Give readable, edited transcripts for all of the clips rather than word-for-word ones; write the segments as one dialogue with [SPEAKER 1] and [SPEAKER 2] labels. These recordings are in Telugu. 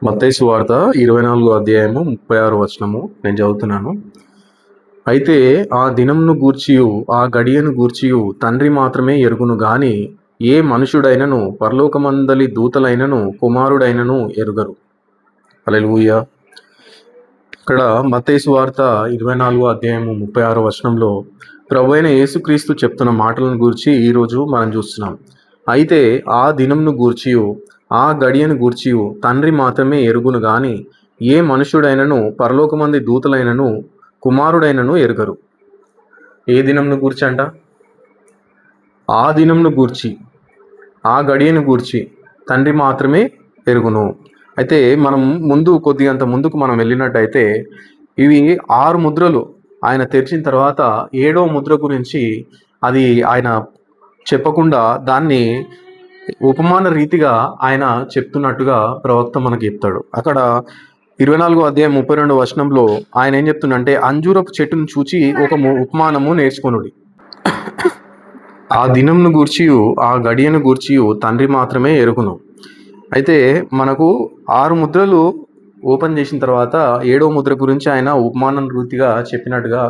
[SPEAKER 1] మత్తయి సువార్త 24 అధ్యాయము 36 వచనము నేను చదువుతున్నాను. అయితే ఆ దినంను గూర్చియు ఆ గడియను గూర్చియు తండ్రి మాత్రమే ఎరుగును గాని ఏ మనుషుడైనను పరలోకమందలి దూతలైనను కుమారుడైనను ఎరుగరు. హల్లెలూయా. ఇక్కడ మత్తయి సువార్త 24 అధ్యాయము 36 వచనంలో ప్రభువైన యేసుక్రీస్తు చెప్తున్న మాటలను గూర్చి ఈరోజు మనం చూస్తున్నాం. అయితే ఆ దినంను గూర్చియు ఆ గడియను గూర్చియు తండ్రి మాత్రమే ఎరుగును గాని ఏ మనుష్యుడైనను పరలోకమంది దూతలైనను కుమారుడైనను ఎరుగరు. ఏ దినంను గూర్చి అంట? ఆ దినంను గూర్చి ఆ గడియను గూర్చి తండ్రి మాత్రమే ఎరుగును. అయితే మనం కొద్దిగంత ముందుకు మనం వెళ్ళినట్టయితే ఇవి 6 ముద్రలు ఆయన తెరిచిన తర్వాత 7వ ముద్ర గురించి అది ఆయన చెప్పకుండా దాన్ని ఉపమాన రీతిగా ఆయన చెప్తున్నట్టుగా ప్రవక్త మనకి చెప్తాడు. అక్కడ 24 అధ్యాయం 32 వచనంలో ఆయన ఏం చెప్తుండంటే, అంజూరపు చెట్టును చూచి ఒక ఉపమానము నేర్చుకొనుడి. ఆ దినంను గూర్చియు ఆ గడియను గూర్చియు తండ్రి మాత్రమే ఎరుగును. అయితే మనకు 6 ముద్రలు ఓపెన్ చేసిన తర్వాత 7వ ముద్ర గురించి ఆయన ఉపమానం రీతిగా చెప్పినట్టుగా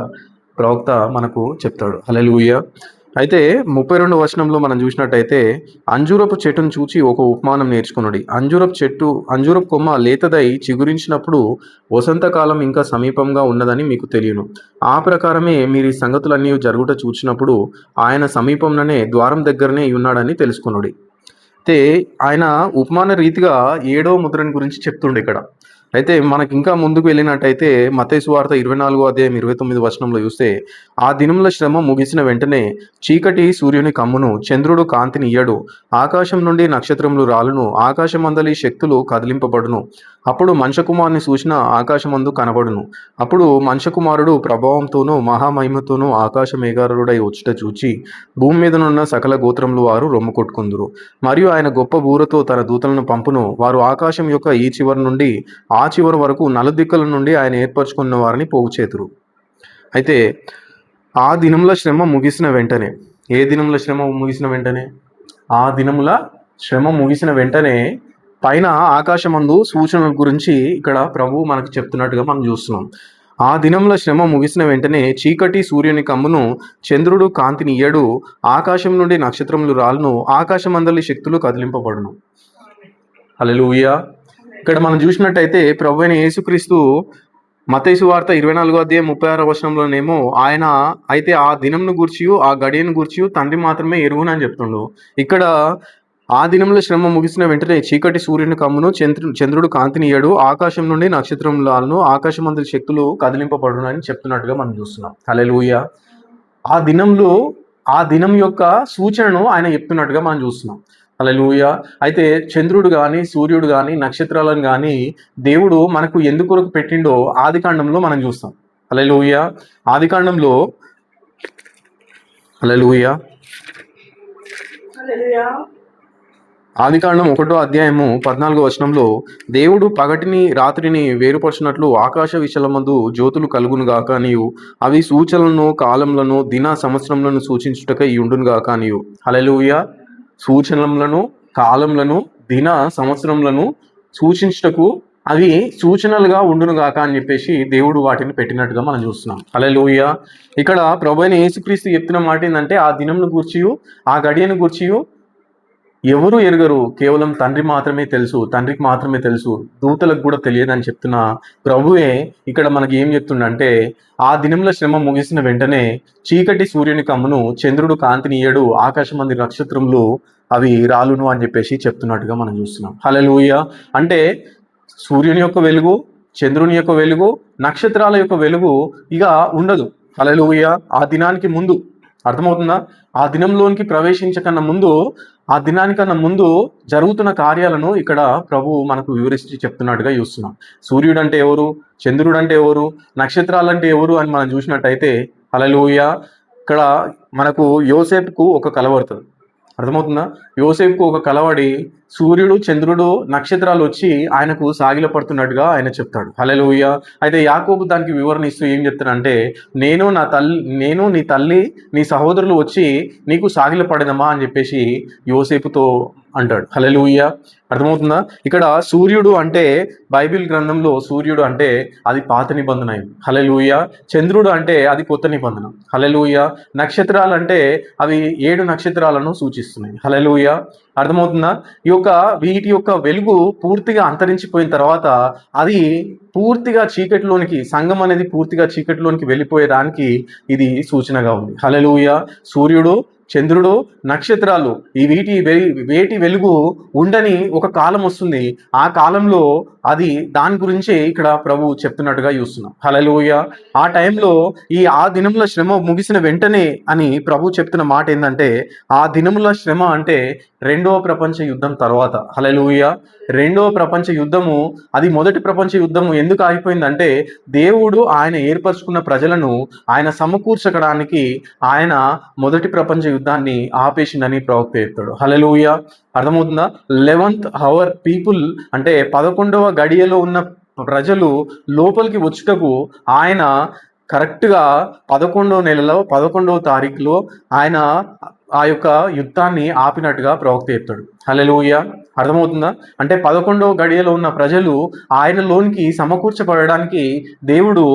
[SPEAKER 1] ప్రవక్త మనకు చెప్తాడు. హల్లెలూయా. అయితే 32 వచనంలో మనం చూసినట్టయితే, అంజూరపు చెట్టును చూచి ఒక ఉపమానం నేర్చుకొనుడి. అంజూరపు కొమ్మ లేతదై చిగురించినప్పుడు వసంతకాలం ఇంకా సమీపంగా ఉన్నదని మీకు తెలియను. ఆ ప్రకారమే మీరు ఈ సంగతులన్నీ జరుగుట చూచినప్పుడు ఆయన సమీపంలోనే ద్వారం దగ్గరనే ఉన్నాడని తెలుసుకొనుడి. అయితే ఆయన ఉపమాన రీతిగా 7వ ముద్రని గురించి చెప్తుండే ఇక్కడ. అయితే మనకి ఇంకా ముందుకు వెళ్ళినట్టయితే మత్తయి సువార్త 24 అధ్యాయం 29 వచనంలో చూస్తే, ఆ దినముల శ్రమ ముగిసిన వెంటనే చీకటి సూర్యుని కమ్మును, చంద్రుడు కాంతిని ఇయ్యడు, ఆకాశం నుండి నక్షత్రములు రాలును, ఆకాశమందలి శక్తులు కదిలింపబడును. అప్పుడు మనుష్యకుమారుని సూచన ఆకాశమందు కనబడును. అప్పుడు మనుష్యకుమారుడు ప్రభావంతోనూ మహామహిమతోనూ ఆకాశ మేఘారుడై వచ్చుట చూచి భూమి మీదనున్న సకల గోత్రములు వారు రొమ్ము కొట్టుకుందురు. మరియు ఆయన గొప్ప బూరతో తన దూతలను పంపును. వారు ఆకాశం యొక్క ఈ చివరి నుండి ఆ చివరి వరకు నలుదిక్కుల నుండి ఆయన ఏర్పరచుకున్న వారిని పోగు చేతురు. అయితే ఆ దినముల శ్రమ ముగిసిన వెంటనే, ఏ దినముల శ్రమ ముగిసిన వెంటనే? ఆ దినముల శ్రమ ముగిసిన వెంటనే పైన ఆకాశమందు సూచనల గురించి ఇక్కడ ప్రభు మనకు చెప్తున్నట్టుగా మనం చూస్తున్నాం. ఆ దినముల శ్రమ ముగిసిన వెంటనే చీకటి సూర్యుని కమ్మును, చంద్రుడు కాంతిని ఇయ్యడు, ఆకాశం నుండి నక్షత్రములు రాలును, ఆకాశమందలి శక్తులు కదిలింపబడును. హల్లెలూయా. ఇక్కడ మనం చూసినట్టయితే ప్రభు అయిన యేసుక్రీస్తు మత్తయి సువార్త 24 అధ్యాయం 36 వచనంలోనేమో ఆయన అయితే ఆ దినంను గూర్చియు ఆ గడియను గూర్చియు తండ్రి మాత్రమే ఎరుగునని చెప్తుండు. ఇక్కడ ఆ దినంలో శ్రమ ముగిసిన వెంటనే చీకటి సూర్యుని కమ్మును, చంద్రుడు కాంతిని ఇయ్యడు, ఆకాశం నుండి నక్షత్రములను ఆకాశమందలి శక్తులు కదిలింపబడును అని చెప్తున్నట్టుగా మనం చూస్తున్నాం. హల్లెలూయా. ఆ దినం యొక్క సూచనను ఆయన చెప్తున్నట్టుగా మనం చూస్తున్నాం. హల్లెలూయా. అయితే చంద్రుడు కానీ సూర్యుడు కానీ నక్షత్రాలను కానీ దేవుడు మనకు ఎందుకొరకు పెట్టిండో ఆదికాండంలో మనం చూస్తాం. హల్లెలూయా. ఆదికాండంలో హల్లెలూయా ఆదికాండం 1వ అధ్యాయము 14వ వచనంలో దేవుడు పగటిని రాత్రిని వేరుపరచినట్లు ఆకాశ విశాలమందు జ్యోతులు కలుగును గాక నీవు అవి సూచనలను కాలములను దిన సంవత్సరములను సూచించుటకై ఉండును గాక నీవు. హల్లెలూయా. సూచనలను కాలములను దిన సంవత్సరములను సూచించుటకు అవి సూచనలుగా ఉండును గాక అని చెప్పేసి దేవుడు వాటిని పెట్టినట్టుగా మనం చూస్తున్నాం. హల్లెలూయా. ఇక్కడ ప్రభువైన యేసుక్రీస్తు చెప్తున్న మాట ఏంటంటే, ఆ దినంను గూర్చియు ఆ గడియను గూర్చియు ఎవరు ఎరుగరు, కేవలం తండ్రి మాత్రమే తెలుసు, తండ్రికి మాత్రమే తెలుసు, దూతలకు కూడా తెలియదని చెప్తున్న ప్రభువే ఇక్కడ మనకి ఏం చెప్తుండంటే, ఆ దినంలో శ్రమ ముగిసిన వెంటనే చీకటి సూర్యుని కమ్మును, చంద్రుడు కాంతిని ఇయ్యడు, ఆకాశమంది నక్షత్రములు అవి రాలును అని చెప్పేసి చెప్తున్నట్టుగా మనం చూస్తున్నాం. హల్లెలూయా. అంటే సూర్యుని యొక్క వెలుగు, చంద్రుని యొక్క వెలుగు, నక్షత్రాల యొక్క వెలుగు ఇక ఉండదు. హల్లెలూయా. ఆ దినానికి ముందు, అర్థమవుతుందా? ఆ దినంలోనికి ప్రవేశించకన్నా ముందు, ఆ దినానికన్నా ముందు జరుగుతున్న కార్యాలను ఇక్కడ ప్రభు మనకు వివరించి చెప్తున్నట్టుగా చూస్తున్నాం. సూర్యుడు అంటే ఎవరు, చంద్రుడు అంటే ఎవరు, నక్షత్రాలు అంటే ఎవరు అని మనం చూసినట్టయితే హల్లెలూయా, ఇక్కడ మనకు యోసేపుకు ఒక కల పడుతుంది. అర్థమవుతుందా? యోసేపుకు ఒక కలవడి సూర్యుడు చంద్రుడు నక్షత్రాలు వచ్చి ఆయనకు సాగిల పడుతున్నట్టుగా ఆయన చెప్తాడు. హల్లెలూయా. అయితే యాకోబు దానికి వివరణ ఇస్తూ ఏం చెప్తాడంటే, నేను నీ తల్లి నీ సహోదరులు వచ్చి నీకు సాగిల పడదమా అని చెప్పేసి యోసేపుతో అంటాడు. హల్లెలూయా. అర్థమవుతుందా? ఇక్కడ సూర్యుడు అంటే బైబిల్ గ్రంథంలో సూర్యుడు అంటే అది పాత నిబంధన అయింది. హల్లెలూయా. చంద్రుడు అంటే అది కొత్త నిబంధన. హల్లెలూయా. నక్షత్రాలు అంటే అవి 7 నక్షత్రాలను సూచిస్తున్నాయి. హల్లెలూయా. అర్థమవుతుందా? వీటి యొక్క వెలుగు పూర్తిగా అంతరించిపోయిన తర్వాత అది పూర్తిగా చీకటిలోనికి, సంఘం అనేది పూర్తిగా చీకటిలోనికి వెళ్ళిపోయేదానికి ఇది సూచనగా ఉంది. హల్లెలూయా. సూర్యుడు, చంద్రుడు, నక్షత్రాలు వేటి వెలుగు ఉండని ఒక కాలం వస్తుంది. ఆ కాలంలో అది దాని గురించే ఇక్కడ ప్రభు చెప్తున్నట్టుగా చూస్తున్నాం. హల్లెలూయా. ఆ టైంలో ఆ దినముల శ్రమ ముగిసిన వెంటనే అని ప్రభు చెప్తున్న మాట ఏంటంటే, ఆ దినముల శ్రమ అంటే రెండవ ప్రపంచ యుద్ధం తర్వాత. హల్లెలూయా. రెండవ ప్రపంచ యుద్ధము, అది మొదటి ప్రపంచ యుద్ధము ఎందుకు ఆగిపోయిందంటే, దేవుడు ఆయన ఏర్పరచుకున్న ప్రజలను ఆయన సమకూర్చడానికి ఆయన మొదటి ప్రపంచ యుద్ధాన్ని ఆపేసిందని ప్రవక్త చెప్తాడు. హల్లెలూయా. అర్థమవుతుందా? 11th hour పీపుల్ అంటే 11వ గడియలో ఉన్న ప్రజలు లోపలికి వచ్చుటకు ఆయన కరెక్ట్గా 11వ నెలలో 11వ తారీఖులో ఆయన ఆ యొక్క యుద్ధాన్ని ఆపినట్టుగా ప్రవక్త చెప్తాడు. హల్లెలూయా. అర్థమవుతుందా? అంటే 11వ గడియలో ఉన్న ప్రజలు ఆయనలోనికి సమకూర్చబడడానికి దేవుడు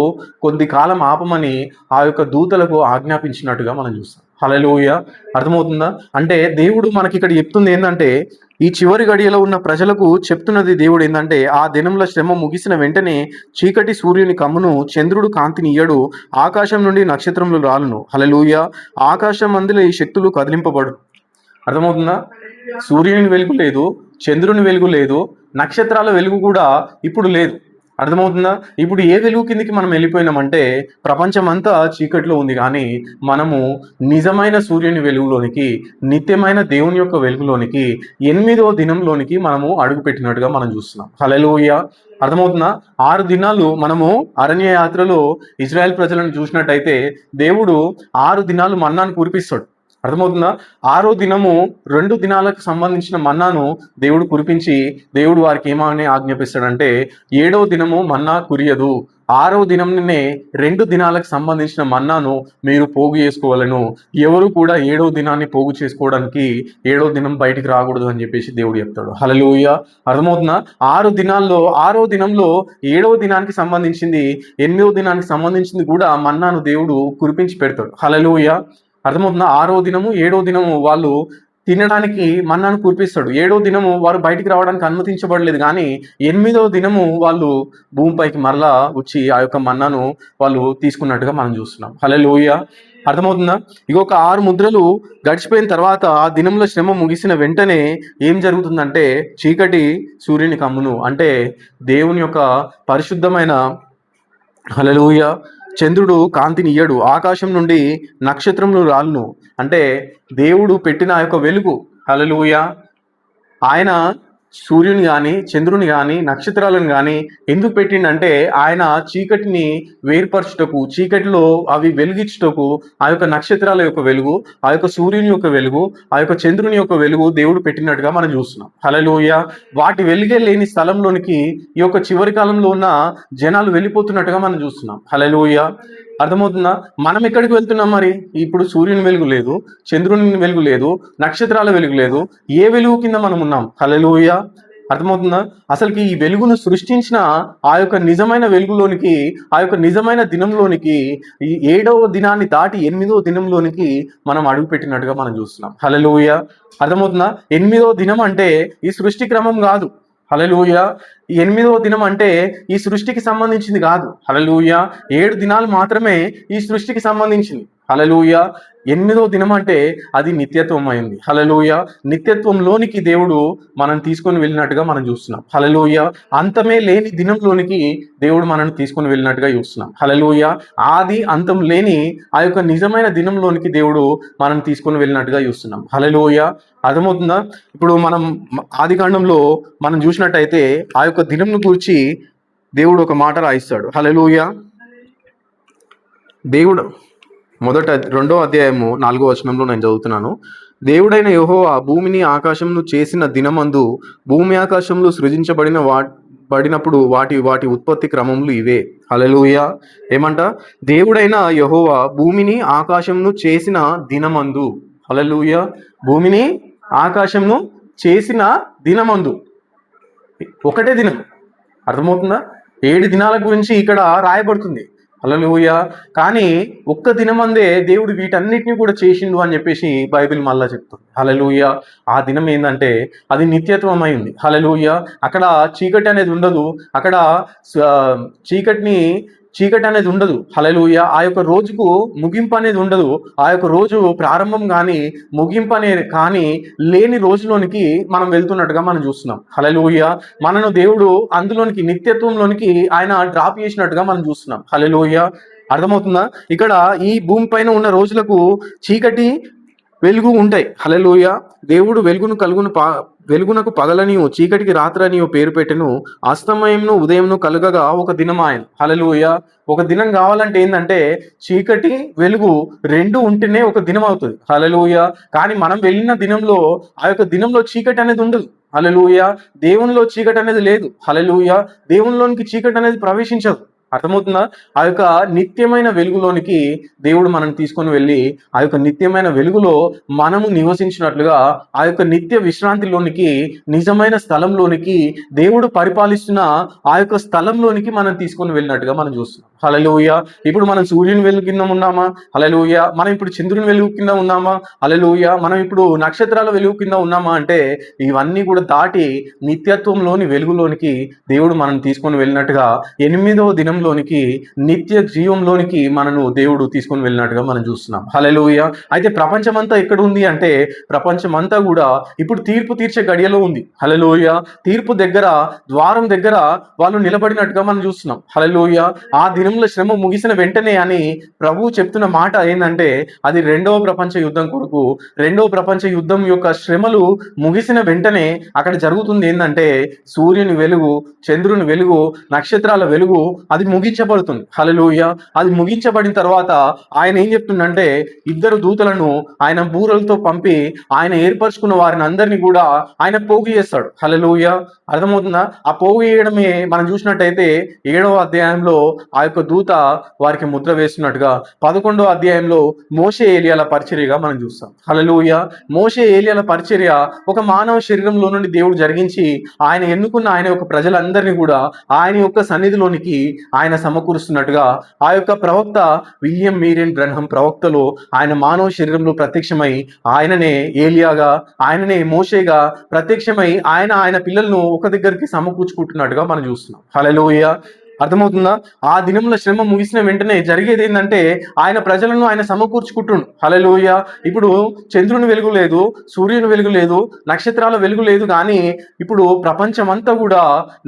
[SPEAKER 1] కొద్ది కాలం ఆపమని ఆ యొక్క దూతలకు ఆజ్ఞాపించినట్టుగా మనం చూస్తాం. హల్లెలూయా. అర్థమవుతుందా? అంటే దేవుడు మనకి ఇక్కడ చెప్తుంది ఏంటంటే, ఈ చివరి గడియలో ఉన్న ప్రజలకు చెప్తున్నది దేవుడు ఏంటంటే, ఆ దినముల శ్రమ ముగిసిన వెంటనే చీకటి సూర్యుని కమ్మును, చంద్రుడు కాంతిని ఇయ్యడు, ఆకాశం నుండి నక్షత్రములు రాలును. హల్లెలూయా. ఆకాశం అందులో ఈ శక్తులు కదిలింపబడు. అర్థమవుతుందా? సూర్యుని వెలుగు లేదు, చంద్రుని వెలుగు లేదు, నక్షత్రాల వెలుగు కూడా ఇప్పుడు లేదు. అర్థమవుతుందా? ఇప్పుడు ఏ వెలుగు కిందికి మనం వెళ్ళిపోయినామంటే, ప్రపంచమంతా చీకట్లో ఉంది, కానీ మనము నిజమైన సూర్యుని వెలుగులోనికి, నిత్యమైన దేవుని యొక్క వెలుగులోనికి, 8వ దినంలోనికి మనము అడుగు పెట్టినట్టుగా మనం చూస్తున్నాం. హల్లెలూయా. అర్థమవుతుందా? 6 దినాలు మనము అరణ్య యాత్రలో ఇజ్రాయెల్ ప్రజలను చూసినట్టయితే దేవుడు 6 దినాలు మన్నాను కురిపిస్తాడు. అర్థమవుతుందా? 6వ దినము 2 దినాలకు సంబంధించిన మన్నాను దేవుడు కురిపించి దేవుడు వారికి ఏమని ఆజ్ఞాపిస్తాడంటే, 7వ దినము మన్నా కురియదు, 6వ దినంనే 2 దినాలకు సంబంధించిన మన్నాను మీరు పోగు చేసుకోవాలను, ఎవరు కూడా 7వ దినాన్ని పోగు చేసుకోవడానికి 7వ దినం బయటికి రాకూడదు అని చెప్పేసి దేవుడు చెప్తాడు. హల్లెలూయా. అర్థమవుతుందా? 6 దినాల్లో 6వ దినంలో 7వ దినానికి సంబంధించింది, 8వ దినానికి సంబంధించింది కూడా మన్నాను దేవుడు కురిపించి పెడతాడు. హల్లెలూయా. అర్థమవుతుందా? 6వ దినము 7వ దినము వాళ్ళు తినడానికి మన్నాను కురిపిస్తాడు. 7వ దినము వారు బయటికి రావడానికి అనుమతించబడలేదు, కానీ 8వ దినము వాళ్ళు భూమిపైకి మరలా వచ్చి ఆ యొక్క మన్నాను వాళ్ళు తీసుకున్నట్టుగా మనం చూస్తున్నాం. హల్లెలూయా. అర్థమవుతుందా? ఒక 6 ముద్రలు గడిచిపోయిన తర్వాత ఆ దినంలో శ్రమ ముగిసిన వెంటనే ఏం జరుగుతుందంటే, చీకటి సూర్యుని కమ్మును, అంటే దేవుని యొక్క పరిశుద్ధమైన, హల్లెలూయా, చంద్రుడు కాంతిని ఇయ్యడు, ఆకాశం నుండి నక్షత్రములు రాలును, అంటే దేవుడు పెట్టిన ఆ యొక్క వెలుగు. హల్లెలూయా. ఆయన సూర్యుని కానీ, చంద్రుని కానీ, నక్షత్రాలను కానీ ఎందుకు పెట్టిండంటే, ఆయన చీకటిని వేర్పరచుటకు, చీకటిలో అవి వెలిగించుటకు ఆ యొక్క నక్షత్రాల యొక్క వెలుగు, ఆ యొక్క సూర్యుని యొక్క వెలుగు, ఆ యొక్క చంద్రుని యొక్క వెలుగు దేవుడు పెట్టినట్టుగా మనం చూస్తున్నాం. హల్లెలూయా. వాటి వెలుగే లేని స్థలంలోనికి ఈ యొక్క చివరి కాలంలో ఉన్న జనాలు వెళ్ళిపోతున్నట్టుగా మనం చూస్తున్నాం. హల్లెలూయా. అర్థమవుతుందా? మనం ఎక్కడికి వెళ్తున్నాం మరి? ఇప్పుడు సూర్యుని వెలుగు లేదు, చంద్రుని వెలుగు లేదు, నక్షత్రాల వెలుగు లేదు, ఏ వెలుగు కింద మనం ఉన్నాం? హల్లెలూయా. అర్థమవుతుందా? అసలుకి ఈ వెలుగును సృష్టించిన ఆ యొక్క నిజమైన వెలుగులోనికి, ఆ యొక్క నిజమైన దినంలోనికి, ఈ 7వ దినాన్ని దాటి 8వ దినంలోనికి మనం అడుగుపెట్టినట్టుగా మనం చూస్తున్నాం. హల్లెలూయా. అర్థమవుతుందా? 8వ దినం అంటే ఈ సృష్టి క్రమం కాదు. హల్లెలూయా. ఈ 8వ దినం అంటే ఈ సృష్టికి సంబంధించింది కాదు. హల్లెలూయా. 7 దినాలు మాత్రమే ఈ సృష్టికి సంబంధించింది. హల్లెలూయా. 8వ దినం అంటే అది నిత్యత్వం అయింది. హల్లెలూయా. నిత్యత్వంలోనికి దేవుడు మనం తీసుకొని వెళ్ళినట్టుగా మనం చూస్తున్నాం. హల్లెలూయా. అంతమే లేని దినంలోనికి దేవుడు మనల్ని తీసుకొని వెళ్ళినట్టుగా చూస్తున్నాం. హల్లెలూయా. ఆది అంతం లేని ఆ యొక్క నిజమైన దినంలోనికి దేవుడు మనం తీసుకొని వెళ్ళినట్టుగా చూస్తున్నాం. హల్లెలూయా. అర్థమవుతుందా? ఇప్పుడు మనం ఆదికాండంలో మనం చూసినట్టయితే ఆ యొక్క దినంను గురించి దేవుడు ఒక మాట రాయిస్తాడు. హల్లెలూయా. దేవుడు 2వ అధ్యాయము 4వ వచనంలో నేను చదువుతున్నాను. దేవుడైన యెహోవా భూమిని ఆకాశమును చేసిన దినమందు భూమి ఆకాశములు పడినప్పుడు వాటి ఉత్పత్తి క్రమములు ఇవే. హల్లెలూయా. ఏమంట? దేవుడైన యెహోవా భూమిని ఆకాశమును చేసిన దినమందు, హల్లెలూయా, భూమిని ఆకాశమును చేసిన దినమందు. ఒకటే దినం. అర్థమవుతుందా? 7 దినాల గురించి ఇక్కడ రాయబడుతుంది. హల్లెలూయా. కానీ ఒక్క దినమందే దేవుడు వీటన్నిటిని కూడా చేసిండు అని చెప్పేసి బైబిల్ మళ్ళా చెప్తుంది. హల్లెలూయా. ఆ దినం ఏందంటే అది నిత్యత్వం అయింది. హల్లెలూయా. అక్కడ చీకటి అనేది ఉండదు. అక్కడ చీకటి అనేది ఉండదు. హల్లెలూయా. ఆ యొక్క రోజుకు ముగింపు అనేది ఉండదు. ఆ యొక్క రోజు ప్రారంభం కానీ ముగింపు అనేది కానీ లేని రోజులోనికి మనం వెళ్తున్నట్టుగా మనం చూస్తున్నాం. హల్లెలూయా. మనను దేవుడు అందులోనికి నిత్యత్వంలోనికి ఆయన డ్రాప్ చేసినట్టుగా మనం చూస్తున్నాం. హల్లెలూయా. అర్థమవుతుందా? ఇక్కడ ఈ భూమి పైన ఉన్న రోజులకు చీకటి వెలుగు ఉంటాయి. హల్లెలూయా. దేవుడు వెలుగునకు పగలనియు చీకటికి రాత్రనియు పేరు పెట్టెను. అస్తమయంను ఉదయంను కలుగగా ఒక దినం ఆయన. హల్లెలూయా. ఒక దినం కావాలంటే ఏంటంటే చీకటి వెలుగు రెండు ఉంటేనే ఒక దినం అవుతుంది. హల్లెలూయా. కానీ మనం వెళ్ళిన దినంలో ఆ యొక్క దినంలో చీకటి అనేది ఉండదు. హల్లెలూయా. దేవునిలో చీకటి అనేది లేదు. హల్లెలూయా. దేవునిలోనికి చీకటి అనేది ప్రవేశించదు. అర్థమవుతుందా? ఆ యొక్క నిత్యమైన వెలుగులోనికి దేవుడు మనం తీసుకొని వెళ్ళి ఆ యొక్క నిత్యమైన వెలుగులో మనము నివసించినట్లుగా ఆ యొక్క నిత్య విశ్రాంతిలోనికి నిజమైన స్థలంలోనికి దేవుడు పరిపాలిస్తున్న ఆ యొక్క స్థలంలోనికి మనం తీసుకొని వెళ్ళినట్టుగా మనం చూస్తున్నాం. హల్లెలూయా. ఇప్పుడు మనం సూర్యుని వెలుగు కింద ఉన్నామా? హల్లెలూయా. మనం ఇప్పుడు చంద్రుని వెలుగు కింద ఉన్నామా? హల్లెలూయా. మనం ఇప్పుడు నక్షత్రాల వెలుగు కింద ఉన్నామా అంటే ఇవన్నీ కూడా దాటి నిత్యత్వంలోని వెలుగులోనికి దేవుడు మనం తీసుకొని వెళ్ళినట్టుగా 8వ దినంలోనికి నిత్య జీవంలోనికి మనను దేవుడు తీసుకొని వెళ్ళినట్టుగా మనం చూస్తున్నాం. హల్లెలూయా. అయితే ప్రపంచమంతా ఎక్కడ ఉంది అంటే ప్రపంచమంతా కూడా ఇప్పుడు తీర్పు తీర్చే గడియలో ఉంది. హల్లెలూయా. తీర్పు దగ్గర ద్వారం దగ్గర వాళ్ళు నిలబడినట్టుగా మనం చూస్తున్నాం. హల్లెలూయా. ఆ దినంలో శ్రమ ముగిసిన వెంటనే అని ప్రభువు చెప్తున్న మాట ఏంటంటే అది రెండవ ప్రపంచ యుద్ధం కొరకు. రెండవ ప్రపంచ యుద్ధం యొక్క శ్రమలు ముగిసిన వెంటనే అక్కడ జరుగుతుంది ఏంటంటే సూర్యుని వెలుగు, చంద్రుని వెలుగు, నక్షత్రాల వెలుగు అది ముగించబడుతుంది. హల్లెలూయా. అది ముగించబడిన తర్వాత ఆయన ఏం చెప్తుందంటే 2 దూతలను ఆయన బూరలతో పంపి ఆయన ఏర్పరచుకున్న వారిని అందరినీ కూడా ఆయన పోగు చేస్తాడు. హల్లెలూయా. అర్థమవుతుందా? ఆ పోగు చేయడమే మనం చూసినట్టయితే 7వ అధ్యాయంలో ఆ యొక్క దూత వారికి ముద్ర వేస్తున్నట్టుగా 11వ అధ్యాయంలో మోషే ఏలియాల పరిచర్యగా మనం చూస్తాం. హల్లెలూయా. మోషే ఏలియాల పరిచర్య ఒక మానవ శరీరంలో నుండి దేవుడు జరిగించి ఆయన ఎన్నుకున్న ఆయన యొక్క ప్రజలందరినీ కూడా ఆయన యొక్క సన్నిధిలోనికి ఆయన సమకూరుస్తున్నట్టుగా ఆ యొక్క ప్రవక్త విలియం మీరియన్ బ్రన్హం ప్రవక్తలో ఆయన మానవ శరీరంలో ప్రత్యక్షమై ఆయననే ఏలియాగా, ఆయననే మోషేగా ప్రత్యక్షమై ఆయన పిల్లలను ఒక దగ్గరికి సమకూర్చుకుంటున్నట్టుగా మనం చూస్తున్నాం. హల్లెలూయా. అర్థమవుతుందా? ఆ దినంలో శ్రమ ముగిసిన వెంటనే జరిగేది ఏంటంటే ఆయన ప్రజలను ఆయన సమకూర్చుకుంటుండు. హల్లెలూయా. ఇప్పుడు చంద్రుని వెలుగు లేదు, సూర్యుని వెలుగు లేదు, నక్షత్రాల వెలుగు లేదు. కానీ ఇప్పుడు ప్రపంచమంతా కూడా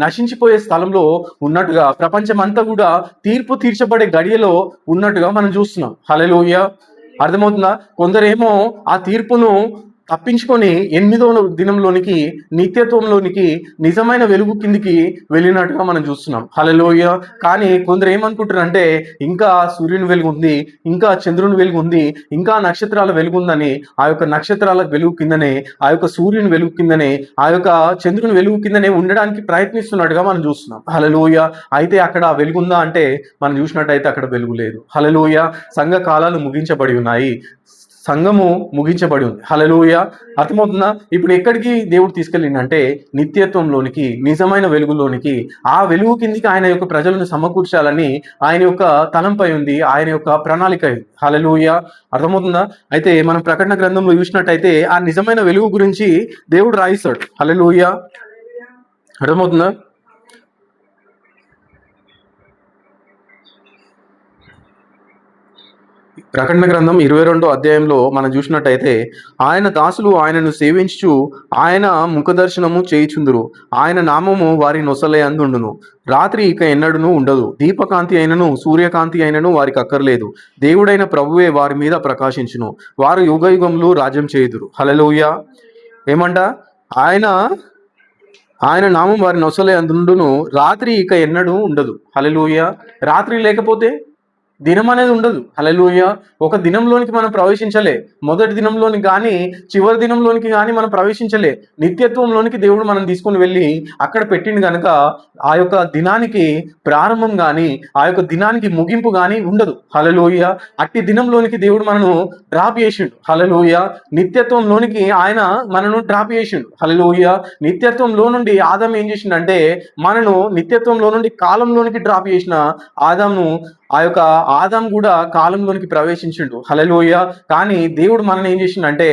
[SPEAKER 1] నశించిపోయే స్థలంలో ఉన్నట్టుగా, ప్రపంచమంతా కూడా తీర్పు తీర్చబడే గడియలో ఉన్నట్టుగా మనం చూస్తున్నాం. హల్లెలూయా. అర్థమవుతుందా? కొందరేమో ఆ తీర్పును తప్పించుకొని 8వ దినంలోనికి నిత్యత్వంలోనికి నిజమైన వెలుగు కిందికి వెళ్ళినట్టుగా మనం చూస్తున్నాం. హల్లెలూయా. కానీ కొందరు ఏమనుకుంటారంటే ఇంకా సూర్యుని వెలుగు ఉంది, ఇంకా చంద్రుని వెలుగు ఉంది, ఇంకా నక్షత్రాల వెలుగు ఉందని ఆ యొక్క నక్షత్రాల వెలుగు కిందనే, ఆ యొక్క సూర్యుని వెలుగు కిందనే, ఆ యొక్క చంద్రుని వెలుగు కిందనే ఉండడానికి ప్రయత్నిస్తున్నట్టుగా మనం చూస్తున్నాం. హల్లెలూయా. అయితే అక్కడ వెలుగుందా అంటే మనం చూసినట్టయితే అక్కడ వెలుగు లేదు. హల్లెలూయా. సంఘ కాలాలు ముగించబడి ఉన్నాయి, సంఘము ముగించబడి ఉంది. హల్లెలూయా. అర్థమవుతుందా? ఇప్పుడు ఎక్కడికి దేవుడు తీసుకెళ్ళిందంటే నిత్యత్వంలోనికి, నిజమైన వెలుగులోనికి. ఆ వెలుగు కిందికి ఆయన యొక్క ప్రజలను సమకూర్చాలని ఆయన యొక్క తలంపై ఉంది, ఆయన యొక్క ప్రణాళిక ఉంది. హల్లెలూయా. అర్థమవుతుందా? అయితే మనం ప్రకటన గ్రంథంలో చూసినట్టయితే ఆ నిజమైన వెలుగు గురించి దేవుడు రాయిస్తాడు. హల్లెలూయా. అర్థమవుతుందా? ప్రకటన గ్రంథం 22వ అధ్యాయంలో మనం చూసినట్టయితే ఆయన దాసులు ఆయనను సేవించుచు ఆయన ముఖదర్శనము చేయుచుందురు. ఆయన నామము వారి నొసలయందుండును. రాత్రి ఇక ఎన్నడూను ఉండదు. దీపకాంతి అయినను సూర్యకాంతి అయినను వారికి అక్కర్లేదు. దేవుడైన ప్రభువే వారి మీద ప్రకాశించును. వారు యుగయుగములు రాజ్యం చేయుదురు. హల్లెలూయా. ఏమంట? ఆయన నామం వారి నొసలయందుండును. రాత్రి ఇక ఎన్నడూ ఉండదు. హల్లెలూయా. రాత్రి లేకపోతే దినం అనేది ఉండదు. హల్లెలూయా. ఒక దినంలోనికి మనం ప్రవేశించలే. మొదటి దినంలోనికి గాని, చివరి దినంలోనికి గాని మనం ప్రవేశించలే. నిత్యత్వంలోనికి దేవుడు మనం తీసుకొని వెళ్ళి అక్కడ పెట్టిండు గనుక ఆ యొక్క దినానికి ప్రారంభం గాని, ఆ యొక్క దినానికి ముగింపు గాని ఉండదు. హల్లెలూయా. అట్టి దినంలోనికి దేవుడు మనను డ్రాప్ చేసిండు. హల్లెలూయా. నిత్యత్వంలోనికి ఆయన మనను డ్రాప్ చేసిండు. హల్లెలూయా. నిత్యత్వంలో నుండి ఆదాం ఏం చేసిండంటే మనను నిత్యత్వంలో నుండి కాలంలోనికి డ్రాప్ చేసిన ఆదాము ఆ యొక్క ఆదాం కూడా కాలంలోనికి ప్రవేశించిండు. హల్లెలూయా. కానీ దేవుడు మనల్ని ఏం చేసిండంటే